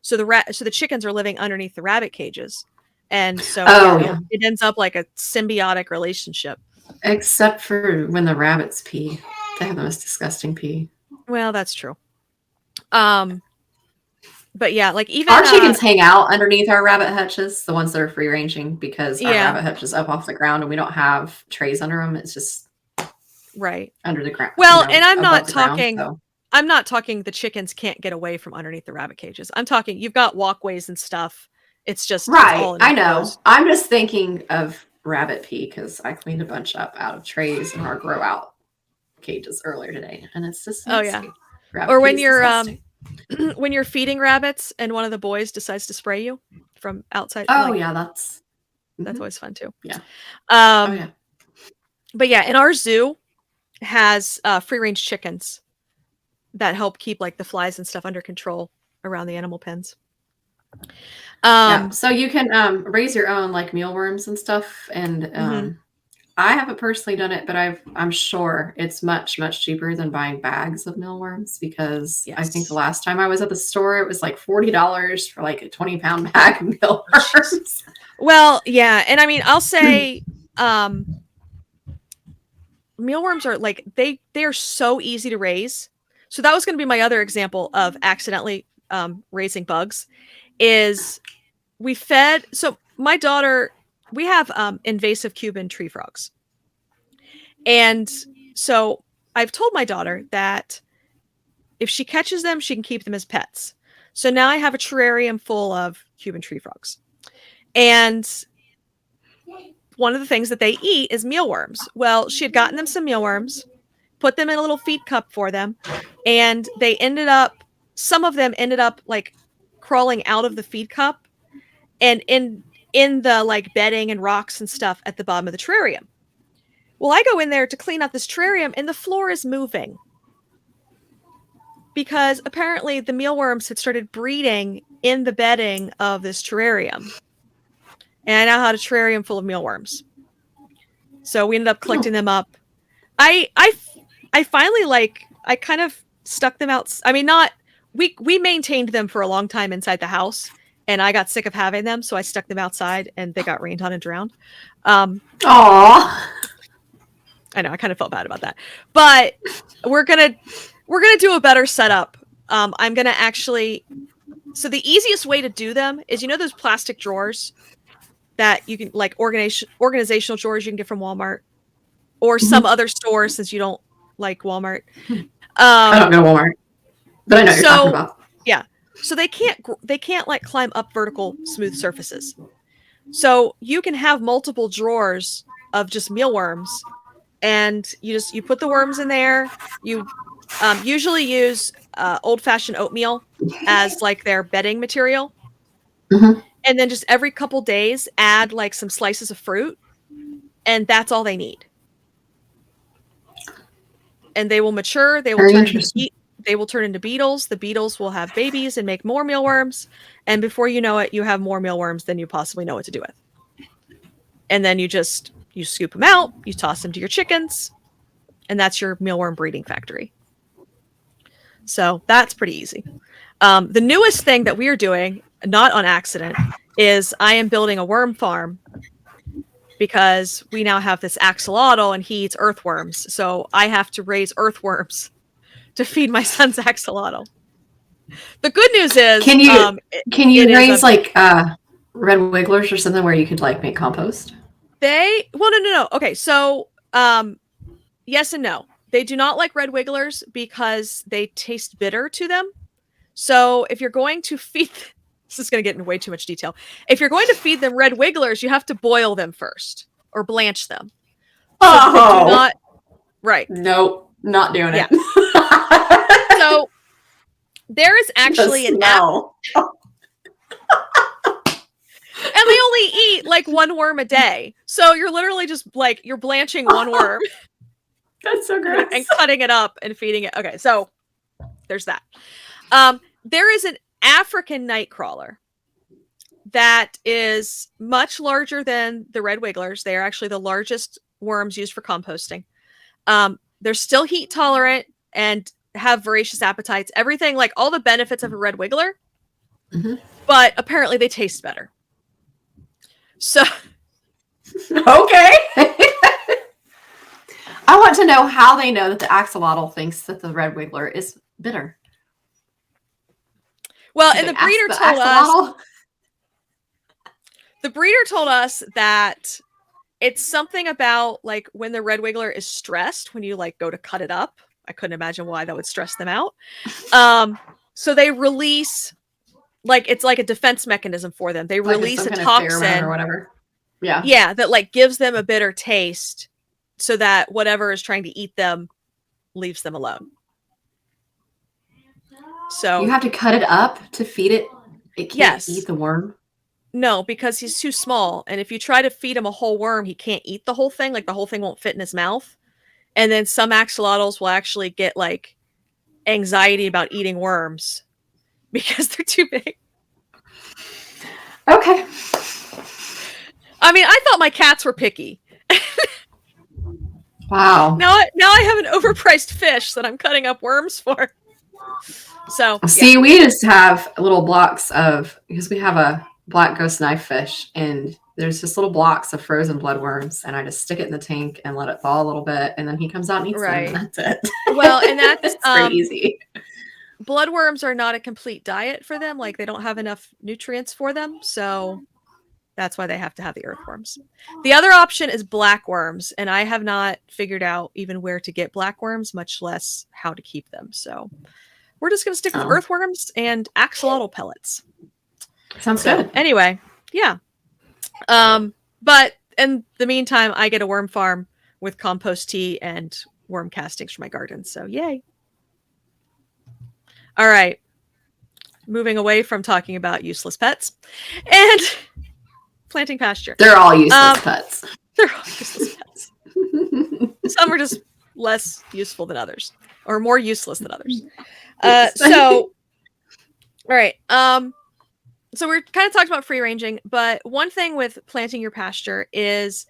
B: So the chickens are living underneath the rabbit cages. And so it ends up like a symbiotic relationship.
A: Except for when the rabbits pee. They have the most disgusting pee.
B: Well, that's true. But yeah, like even
A: our chickens hang out underneath our rabbit hutches, the ones that are free ranging, because our rabbit hutch is up off the ground and we don't have trays under them. It's just
B: right
A: under the ground.
B: Well, and I'm not talking. I'm not talking the chickens can't get away from underneath the rabbit cages. I'm talking you've got walkways and stuff. It's just
A: right.
B: It's all
A: I know. I'm just thinking of rabbit pee because I cleaned a bunch up out of trays in our grow out cages earlier today, and it's just nasty. Rabbit
B: or when you're when you're feeding rabbits and one of the boys decides to spray you from outside.
A: Oh yeah, that's
B: always fun too.
A: Yeah.
B: But yeah, and our zoo has free range chickens that help keep like the flies and stuff under control around the animal pens.
A: So you can raise your own like mealworms and stuff, and I haven't personally done it, but I'm sure it's much, much cheaper than buying bags of mealworms, because I think the
B: Yes.
A: last time I was at the store, it was like $40 for like a 20-pound bag of
B: Oh, jeez.
A: mealworms.
B: Well, yeah, and I mean, I'll say, mealworms are like they are so easy to raise. So that was going to be my other example of accidentally raising bugs. Is we fed so my daughter, we have invasive Cuban tree frogs, and so I've told my daughter that if she catches them, she can keep them as pets. So now I have a terrarium full of Cuban tree frogs, and one of the things that they eat is mealworms. Well, she had gotten them some mealworms, put them in a little feed cup for them, and some of them ended up like crawling out of the feed cup and in the like bedding and rocks and stuff at the bottom of the terrarium. Well, I go in there to clean out this terrarium and the floor is moving because apparently the mealworms had started breeding in the bedding of this terrarium. And I now had a terrarium full of mealworms. So we ended up collecting them up. I finally I kind of stuck them out. I mean, not we maintained them for a long time inside the house, and I got sick of having them, so I stuck them outside, and they got rained on and drowned.
A: Aww.
B: I know, I kind of felt bad about that, but we're gonna do a better setup. I'm gonna actually. So the easiest way to do them is, you know, those plastic drawers that you can like organizational drawers you can get from Walmart or some other store, since you don't like Walmart.
A: I don't go to Walmart, but I know what you're talking about.
B: Yeah. So they can't like climb up vertical smooth surfaces. So you can have multiple drawers of just mealworms, and you put the worms in there. You usually use old-fashioned oatmeal as like their bedding material.
A: Mm-hmm.
B: And then just every couple days add like some slices of fruit, and that's all they need. And they will mature. They will turn into beetles. The beetles will have babies and make more mealworms. And before you know it, you have more mealworms than you possibly know what to do with. And then you scoop them out, you toss them to your chickens, and that's your mealworm breeding factory. So that's pretty easy. The newest thing that we are doing, not on accident, is I am building a worm farm, because we now have this axolotl and he eats earthworms. So I have to raise earthworms to feed my son's axolotl. The good news is,
A: can you raise like red wigglers or something where you could like make compost?
B: No. Okay, so yes and no. They do not like red wigglers because they taste bitter to them. So if you're going to feed, this is going to get into way too much detail. If you're going to feed them red wigglers, you have to boil them first or blanch them. So they do not. Right.
A: Nope, not doing it.
B: So there is actually an app. And they only eat like one worm a day. So you're literally just like, you're blanching one worm.
A: That's so gross.
B: And cutting it up and feeding it. Okay, so there's that. There is an African nightcrawler that is much larger than the red wigglers. They are actually the largest worms used for composting. They're still heat tolerant and have voracious appetites. Everything, like all the benefits of a red wiggler, but apparently they taste better. So,
A: okay. I want to know how they know that the axolotl thinks that the red wiggler is bitter.
B: Well, and the breeder told us that it's something about like when the red wiggler is stressed, when you like go to cut it up. I couldn't imagine why that would stress them out. So they release, like, it's like a defense mechanism for them. They like release a toxin
A: or whatever. Yeah.
B: Yeah, that like gives them a bitter taste so that whatever is trying to eat them leaves them alone. So
A: you have to cut it up to feed it. It can't eat the worm.
B: No, because he's too small. And if you try to feed him a whole worm, he can't eat the whole thing. Like the whole thing won't fit in his mouth. And then some axolotls will actually get like anxiety about eating worms because they're too big.
A: Okay.
B: I mean, I thought my cats were picky.
A: Wow.
B: Now I have an overpriced fish that I'm cutting up worms for. So
A: See, we just have little blocks of, because we have a black ghost knife fish, and there's just little blocks of frozen bloodworms, and I just stick it in the tank and let it thaw a little bit, and then he comes out and eats them, and that's it.
B: Well, and that's
A: it's pretty easy.
B: Bloodworms are not a complete diet for them. Like, they don't have enough nutrients for them, so that's why they have to have the earthworms. The other option is blackworms, and I have not figured out even where to get blackworms, much less how to keep them. So we're just going to stick with earthworms and axolotl pellets.
A: Sounds good.
B: Anyway, yeah. But in the meantime, I get a worm farm with compost tea and worm castings for my garden. So yay. All right. Moving away from talking about useless pets and planting pasture.
A: They're all useless pets.
B: They're all useless pets. Some are just less useful than others, or more useless than others. All right. So we're kind of talking about free ranging, but one thing with planting your pasture is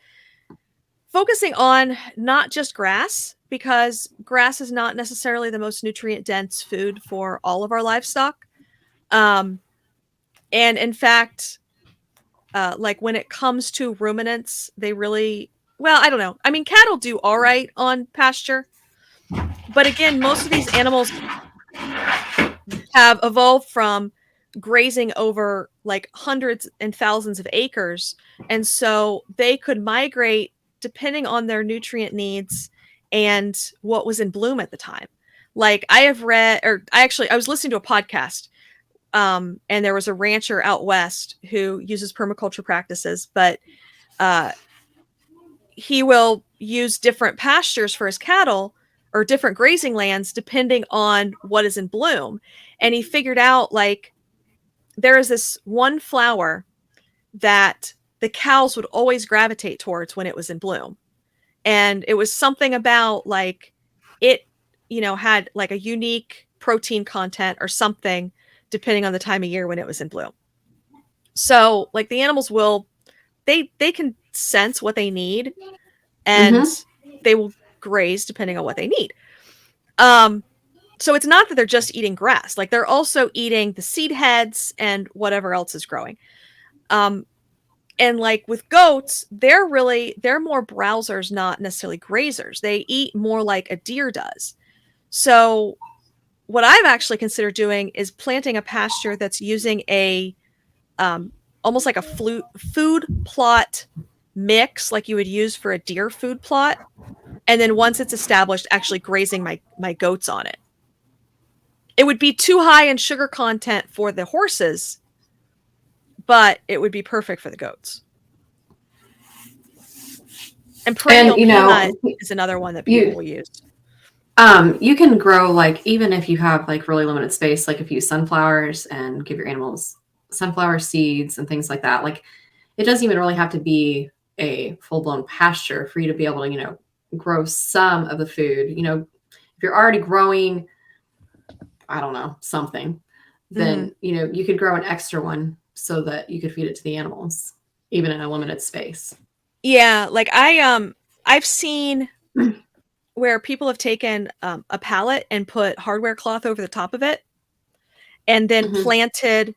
B: focusing on not just grass, because grass is not necessarily the most nutrient dense food for all of our livestock. And in fact, like when it comes to ruminants, they really, well, I don't know. I mean, cattle do all right on pasture, but again, most of these animals have evolved from grazing over like hundreds and thousands of acres. And so they could migrate depending on their nutrient needs and what was in bloom at the time. Like I have read, or I was listening to a podcast, and there was a rancher out west who uses permaculture practices, but he will use different pastures for his cattle or different grazing lands depending on what is in bloom. And he figured out, like, there is this one flower that the cows would always gravitate towards when it was in bloom. And it was something about, like, it, had like a unique protein content or something depending on the time of year when it was in bloom. So, like, the animals will, they can sense what they need, and they will graze depending on what they need. So it's not that they're just eating grass. Like, they're also eating the seed heads and whatever else is growing. And like with goats, they're more browsers, not necessarily grazers. They eat more like a deer does. So what I've actually considered doing is planting a pasture that's using a almost like a food plot mix, like you would use for a deer food plot. And then once it's established, actually grazing my goats on it. It would be too high in sugar content for the horses, but it would be perfect for the goats. And perennial peanut is another one that people will use.
A: You can grow, like, even if you have like really limited space, like if you use sunflowers and give your animals sunflower seeds and things like that. Like, it doesn't even really have to be a full-blown pasture for you to be able to, grow some of the food. If you're already growing, I don't know, something, then, you could grow an extra one so that you could feed it to the animals, even in a limited space.
B: Yeah. Like I've seen where people have taken a pallet and put hardware cloth over the top of it and then planted.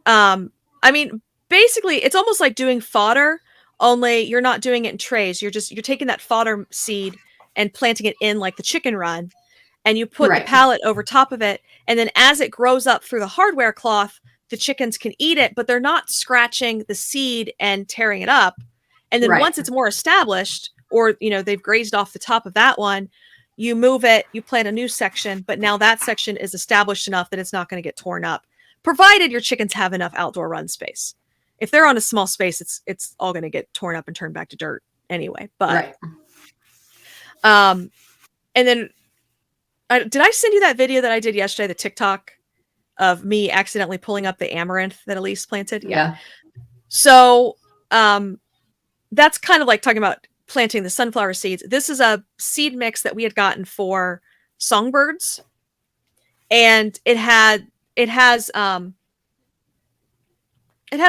B: I mean, basically it's almost like doing fodder, only you're not doing it in trays. You're taking that fodder seed and planting it in like the chicken run, and you put the pallet over top of it. And then as it grows up through the hardware cloth, the chickens can eat it, but they're not scratching the seed and tearing it up. And then once it's more established, or, they've grazed off the top of that one, you move it, you plant a new section, but now that section is established enough that it's not going to get torn up, provided your chickens have enough outdoor run space. If they're on a small space, it's all going to get torn up and turned back to dirt anyway. But, and then did I send you that video that I did yesterday, the TikTok of me accidentally pulling up the amaranth that Elise planted?
A: Yeah.
B: So, that's kind of like talking about planting the sunflower seeds. This is a seed mix that we had gotten for songbirds. And it has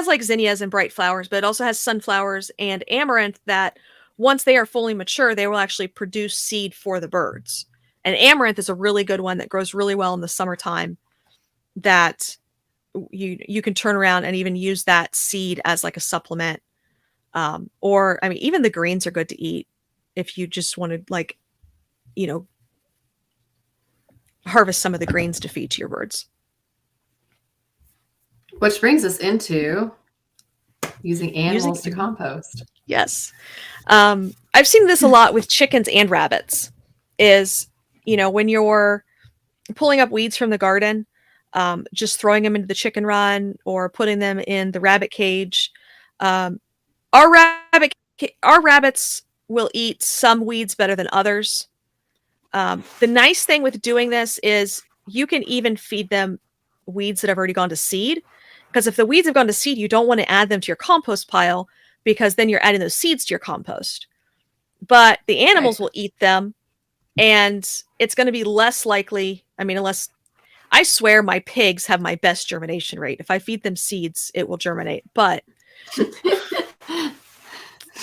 B: like zinnias and bright flowers, but it also has sunflowers and amaranth that once they are fully mature, they will actually produce seed for the birds. And amaranth is a really good one that grows really well in the summertime, that you can turn around and even use that seed as like a supplement. Or, I mean, even the greens are good to eat if you just want to, like, harvest some of the greens to feed to your birds.
A: Which brings us into using animals to compost.
B: Yes. I've seen this a lot with chickens and rabbits, is, when you're pulling up weeds from the garden, just throwing them into the chicken run or putting them in the rabbit cage. Our rabbits will eat some weeds better than others. The nice thing with doing this is you can even feed them weeds that have already gone to seed, because if the weeds have gone to seed, you don't want to add them to your compost pile, because then you're adding those seeds to your compost. But the animals will eat them, and it's going to be less likely. I mean, unless, I swear my pigs have my best germination rate. If I feed them seeds, it will germinate. But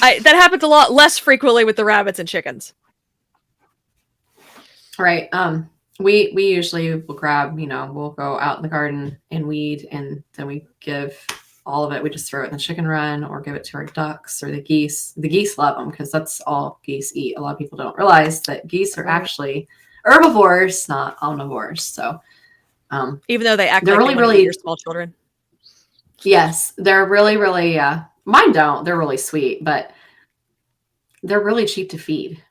B: that happens a lot less frequently with the rabbits and chickens.
A: Right. We usually will grab, we'll go out in the garden and weed, and then we give all of it. We just throw it in the chicken run or give it to our ducks or the geese. The geese love them because that's all geese eat. A lot of people don't realize that geese are actually herbivores, not omnivores. So,
B: even though they act
A: they're
B: like
A: really
B: your small children.
A: Yes, they're really, really, mine don't. They're really sweet, but they're really cheap to feed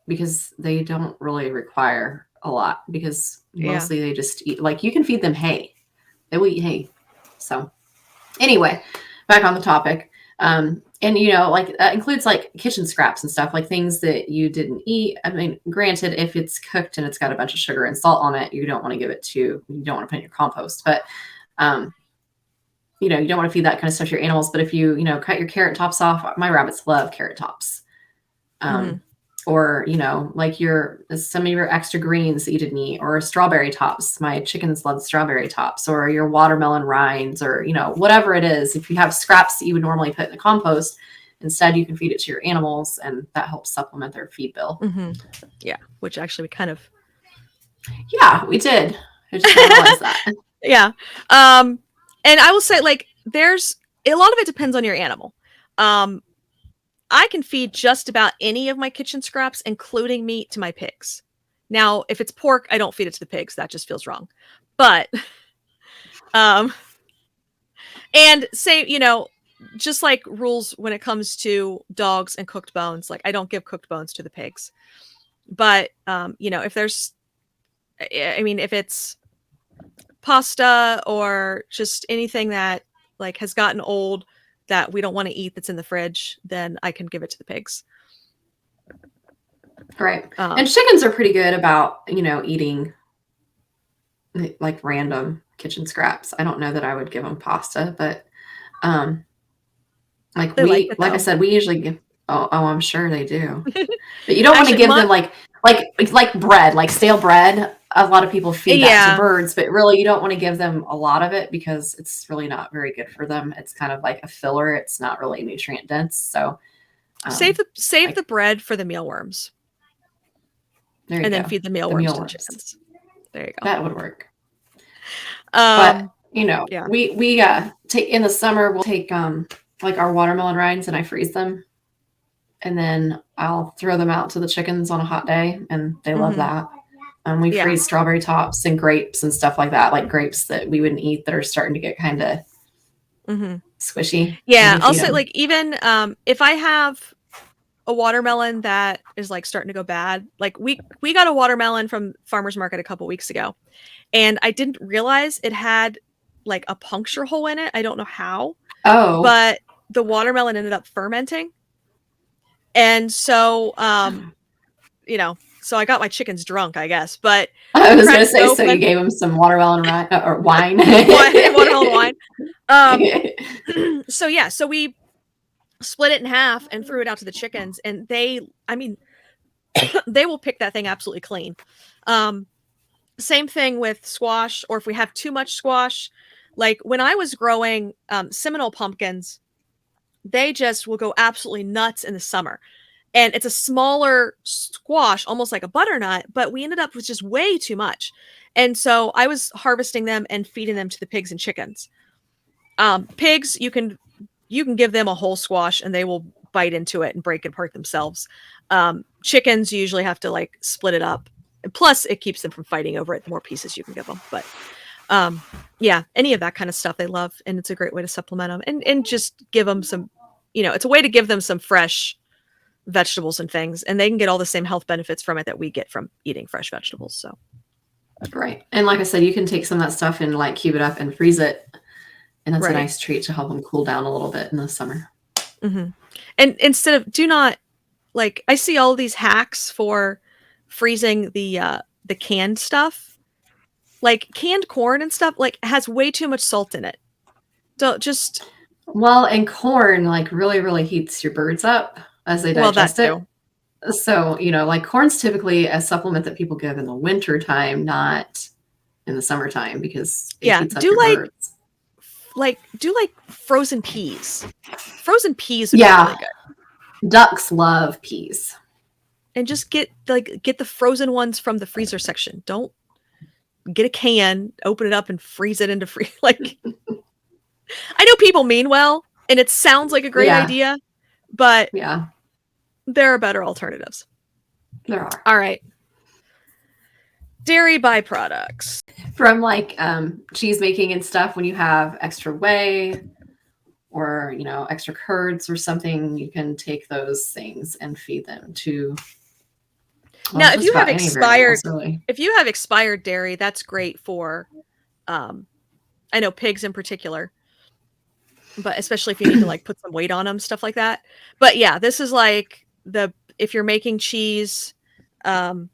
A: because they don't really require a lot, because mostly they just eat, like, you can feed them hay. They will eat hay. So anyway, back on the topic. And, like, that includes like kitchen scraps and stuff, like things that you didn't eat. I mean, granted, if it's cooked and it's got a bunch of sugar and salt on it, you don't want to you don't want to put in your compost, but, you don't want to feed that kind of stuff to your animals. But if you, cut your carrot tops off, my rabbits love carrot tops. Or, like some of your extra greens that you didn't eat, or strawberry tops. My chickens love strawberry tops, or your watermelon rinds, or, whatever it is. If you have scraps that you would normally put in the compost, instead you can feed it to your animals, and that helps supplement their feed bill.
B: Yeah. Which actually we kind of.
A: Yeah, we did. I just didn't realize that.
B: Yeah. And I will say, like, there's a lot of it depends on your animal. I can feed just about any of my kitchen scraps, including meat, to my pigs. Now, if it's pork, I don't feed it to the pigs. That just feels wrong. But, and say, just like rules when it comes to dogs and cooked bones, like, I don't give cooked bones to the pigs. But, if there's, if it's pasta or just anything that, like, has gotten old that we don't want to eat that's in the fridge, then I can give it to the pigs.
A: Right. And chickens are pretty good about, eating like random kitchen scraps. I don't know that I would give them pasta, but like I said, we usually give, I'm sure they do. But you don't want to give them like bread, like stale bread. A lot of people feed that to birds, but really you don't want to give them a lot of it because it's really not very good for them. It's kind of like a filler. It's not really nutrient dense. So
B: save the bread for the mealworms. And then feed the mealworms to the chickens. There you go.
A: That would work. But we take in the summer, we'll take like our watermelon rinds and I freeze them. And then I'll throw them out to the chickens on a hot day, and they love that. We freeze strawberry tops and grapes and stuff like that, like grapes that we wouldn't eat that are starting to get kind of squishy.
B: Yeah, I'll say, like, even if I have a watermelon that is like starting to go bad, like we got a watermelon from farmer's market a couple weeks ago, and I didn't realize it had like a puncture hole in it. I don't know how. Oh. But the watermelon ended up fermenting. And so, so I got my chickens drunk, I guess. But
A: I was going to say, so you gave them some watermelon or wine.
B: Watermelon wine. So we split it in half and threw it out to the chickens. And they will pick that thing absolutely clean. Same thing with squash, or if we have too much squash. Like when I was growing Seminole pumpkins, they just will go absolutely nuts in the summer. and it's a smaller squash, almost like a butternut, but we ended up with just way too much. And so I was harvesting them and feeding them to the pigs and chickens. Pigs, you can give them a whole squash and they will bite into it and break it apart themselves. Chickens, you usually have to like split it up. And plus, it keeps them from fighting over it. The more pieces you can give them, but yeah, any of that kind of stuff they love, and it's a great way to supplement them and just give them some. It's a way to give them some fresh vegetables and things, and they can get all the same health benefits from it that we get from eating fresh vegetables. So,
A: right, and like I said, you can take some of that stuff and like cube it up and freeze it, and that's a nice treat to help them cool down a little bit in the summer.
B: Mm-hmm. And instead of I see all these hacks for freezing the canned stuff, like canned corn and stuff, like has way too much salt in it. Don't just
A: and corn like really heats your birds up as they digest it. So like corn's typically a supplement that people give in the winter time, not in the summertime, because it heats up your birds.
B: Do frozen peas. Frozen peas would be really good.
A: Ducks love peas.
B: And just get the frozen ones from the freezer section. Don't get a can, open it up, and freeze it into like. I know people mean well, and it sounds like a great idea, but there are better alternatives.
A: There are.
B: All right. Dairy byproducts
A: from like cheese making and stuff. When you have extra whey or extra curds or something, you can take those things and feed them to.
B: Now, if you have expired dairy, that's great for, I know pigs in particular, but especially if you need to like put some weight on them, stuff like that. But yeah, this is like if you're making cheese, I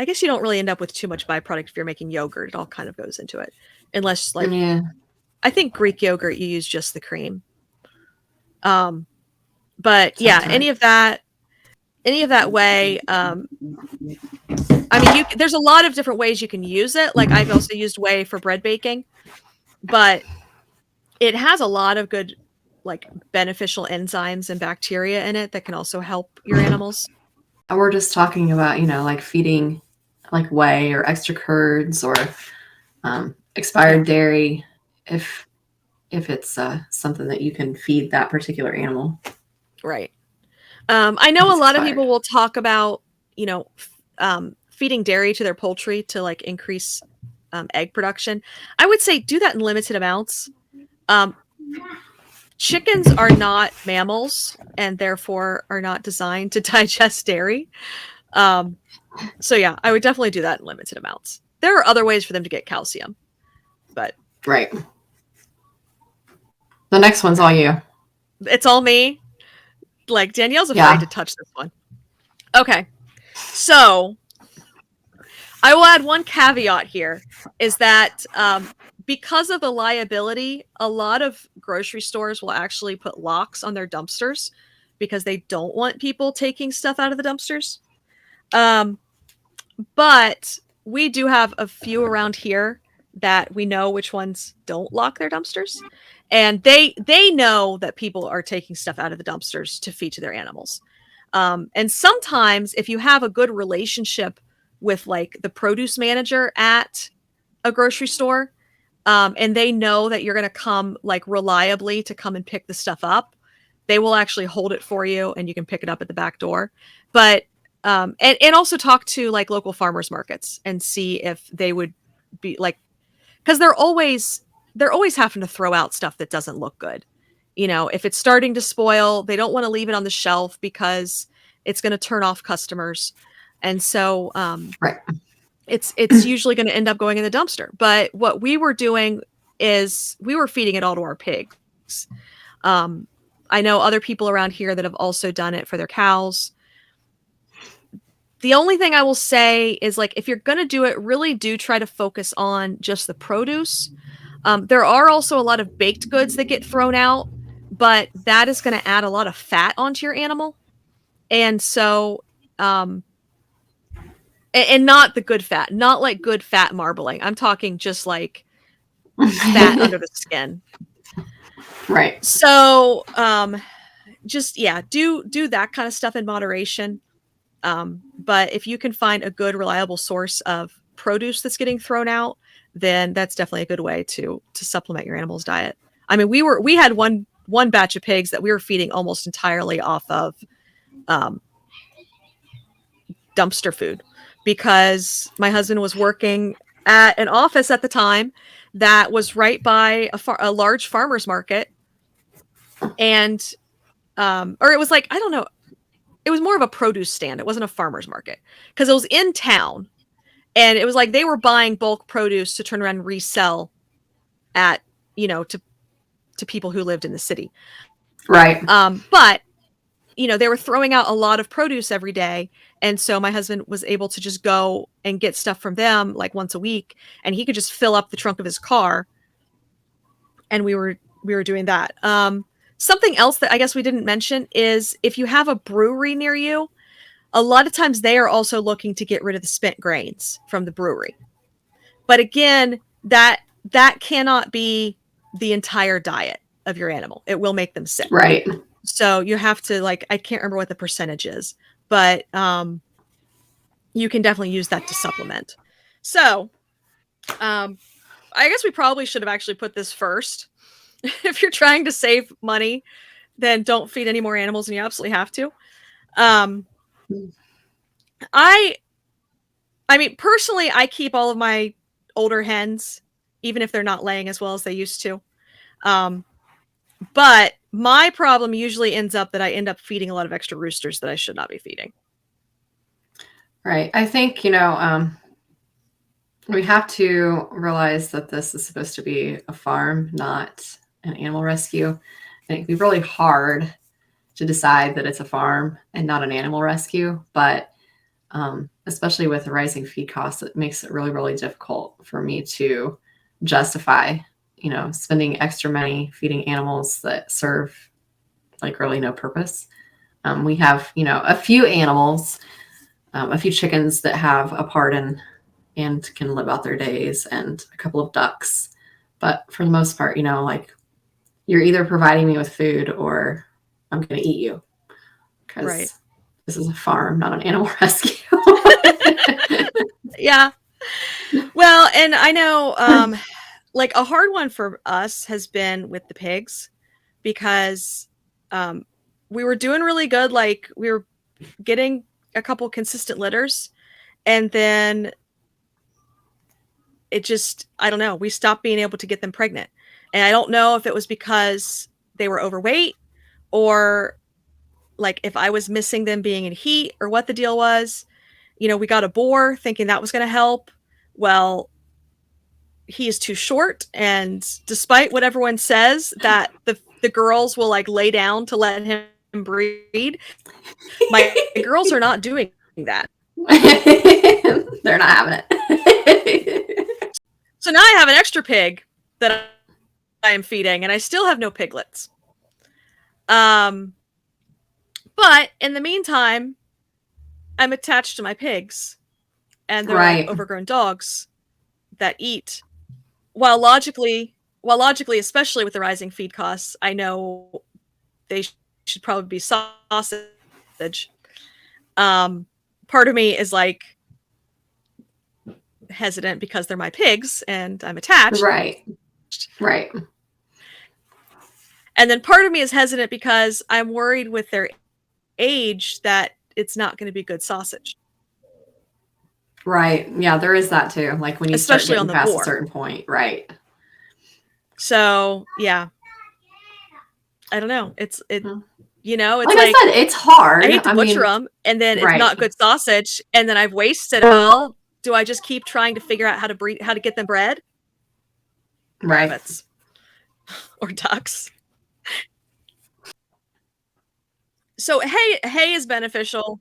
B: guess you don't really end up with too much byproduct if you're making yogurt. It all kind of goes into it, unless I think Greek yogurt, you use just the cream. But any of that whey, there's a lot of different ways you can use it. Like I've also used whey for bread baking, but it has a lot of good, like beneficial enzymes and bacteria in it that can also help your animals.
A: We're just talking about, like feeding like whey or extra curds or expired dairy if it's something that you can feed that particular animal.
B: Right. I know a lot of people will talk about, feeding dairy to their poultry to like increase egg production. I would say do that in limited amounts. Chickens are not mammals and therefore are not designed to digest dairy. So yeah, I would definitely do that in limited amounts. There are other ways for them to get calcium, but
A: right. The next one's all you.
B: It's all me. Like Danielle's afraid to touch this one. Okay. So I will add one caveat here is that because of the liability, a lot of grocery stores will actually put locks on their dumpsters because they don't want people taking stuff out of the dumpsters. But we do have a few around here that we know which ones don't lock their dumpsters. And they know that people are taking stuff out of the dumpsters to feed to their animals. And sometimes if you have a good relationship with like the produce manager at a grocery store, and they know that you're going to come like reliably to come and pick the stuff up, they will actually hold it for you and you can pick it up at the back door. But, and also talk to like local farmers markets and see if they would be like, because they're always having to throw out stuff that doesn't look good. If it's starting to spoil, they don't want to leave it on the shelf because it's going to turn off customers. And so
A: right.
B: It's usually going to end up going in the dumpster. But what we were doing is we were feeding it all to our pigs. I know other people around here that have also done it for their cows. The only thing I will say is like, if you're going to do it, really do try to focus on just the produce. There are also a lot of baked goods that get thrown out, but that is going to add a lot of fat onto your animal. And so, and not the good fat, not like good fat marbling. I'm talking just like fat under the skin.
A: Right.
B: So, just, yeah, do that kind of stuff in moderation. But if you can find a good, reliable source of produce that's getting thrown out, then that's definitely a good way to supplement your animal's diet. I mean, we had one batch of pigs that we were feeding almost entirely off of dumpster food, because my husband was working at an office at the time that was right by a large farmer's market. And or it was like, I don't know, it was more of a produce stand. It wasn't a farmer's market, because it was in town, and it was like they were buying bulk produce to turn around and resell at, to people who lived in the city.
A: Right.
B: But they were throwing out a lot of produce every day. And so my husband was able to just go and get stuff from them like once a week, and he could just fill up the trunk of his car. And we were doing that. Something else that I guess we didn't mention is, if you have a brewery near you, a lot of times they are also looking to get rid of the spent grains from the brewery. But again, that cannot be the entire diet of your animal. It will make them sick.
A: Right.
B: So you have to, like, I can't remember what the percentage is, but you can definitely use that to supplement. So I guess we probably should have actually put this first. If you're trying to save money, then don't feed any more animals than you absolutely have to. I mean, personally, I keep all of my older hens, even if they're not laying as well as they used to. But my problem usually ends up that I end up feeding a lot of extra roosters that I should not be feeding.
A: Right. I think, we have to realize that this is supposed to be a farm, not an animal rescue. And it can be really hard to decide that it's a farm and not an animal rescue. But especially with the rising feed costs, it makes it really, really difficult for me to justify, spending extra money feeding animals that serve like really no purpose. We have, a few animals, a few chickens that have a pardon and can live out their days, and a couple of ducks. But for the most part, like, you're either providing me with food or I'm going to eat you, because this is a farm, not an animal rescue.
B: Yeah. Well, and I know, like, a hard one for us has been with the pigs, because we were doing really good. Like, we were getting a couple consistent litters, and then it just, I don't know, we stopped being able to get them pregnant. And I don't know if it was because they were overweight, or like if I was missing them being in heat, or what the deal was. We got a boar thinking that was going to help. Well, he is too short, and despite what everyone says that the girls will like lay down to let him breed, my girls are not doing that.
A: They're not having it.
B: So now I have an extra pig that I am feeding, and I still have no piglets. But in the meantime, I'm attached to my pigs, and they're like overgrown dogs that eat. While logically, especially with the rising feed costs, I know they should probably be sausage. Part of me is like hesitant because they're my pigs and I'm attached.
A: Right.
B: And then part of me is hesitant because I'm worried with their age that it's not going to be good sausage.
A: Right. Yeah, there is that too. Like when you
B: especially
A: start
B: on the
A: past
B: boar.
A: a certain point. Right.
B: So yeah, I don't know. It's it's
A: like I said, it's hard.
B: I hate to butcher them, and then it's not good sausage, and then I've wasted. Well, do I just keep trying to figure out how to get them bred?
A: Right.
B: Rabbits or ducks. So hay is beneficial.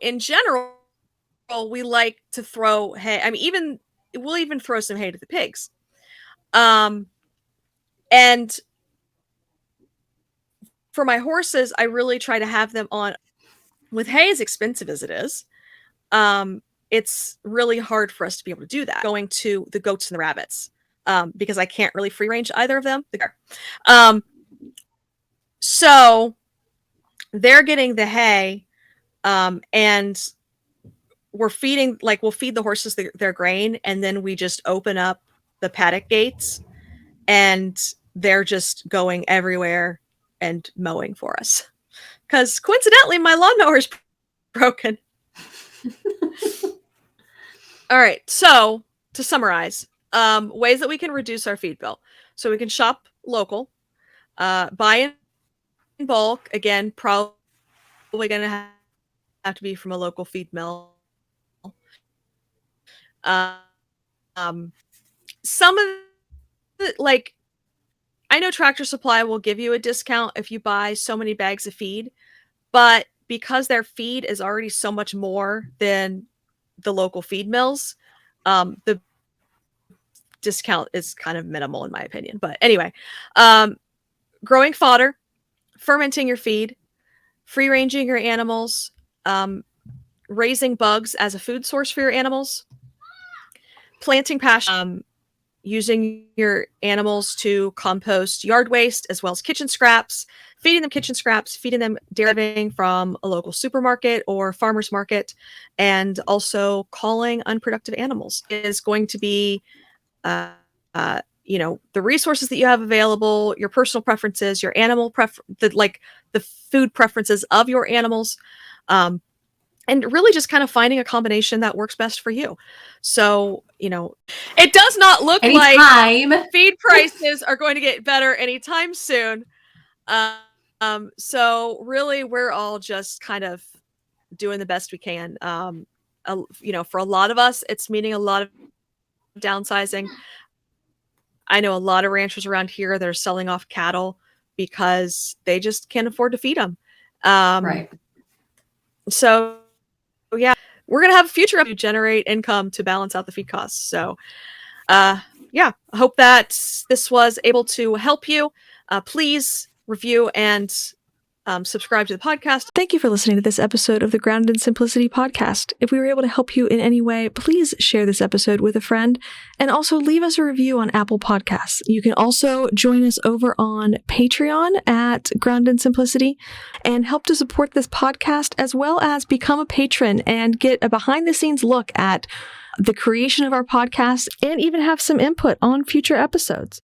B: In general, we like to throw hay. I mean, we'll even throw some hay to the pigs. And for my horses, I really try to have them on. With hay, as expensive as it is, it's really hard for us to be able to do that. Going to the goats and the rabbits, because I can't really free range either of them. So they're getting the hay, and we'll feed the horses their grain, and then we just open up the paddock gates, and they're just going everywhere and mowing for us. Because coincidentally, my lawnmower's broken. All right. So to summarize, ways that we can reduce our feed bill. So we can shop local, buy in bulk. Again, probably going to have to be from a local feed mill. Some of the, I know Tractor Supply will give you a discount if you buy so many bags of feed, but because their feed is already so much more than the local feed mills, the discount is kind of minimal in my opinion. But anyway, growing fodder, fermenting your feed, free ranging your animals, raising bugs as a food source for your animals, planting pasture, using your animals to compost yard waste as well as kitchen scraps, feeding them kitchen scraps, feeding them deriving from a local supermarket or farmer's market, and also calling unproductive animals is going to be, the resources that you have available, your personal preferences, your animal the food preferences of your animals, and really just kind of finding a combination that works best for you. So, it does not look like feed prices are going to get better anytime soon. So really we're all just kind of doing the best we can. For a lot of us, it's meaning a lot of downsizing. I know a lot of ranchers around here that are selling off cattle because they just can't afford to feed them.
A: Right.
B: So yeah, we're going to have a future to generate income to balance out the feed costs. So, I hope that this was able to help you. Please review and subscribe to the podcast.
C: Thank you for listening to this episode of the Grounded in Simplicity podcast. If we were able to help you in any way, please share this episode with a friend and also leave us a review on Apple Podcasts. You can also join us over on Patreon at Grounded in Simplicity and help to support this podcast, as well as become a patron and get a behind the scenes look at the creation of our podcast and even have some input on future episodes.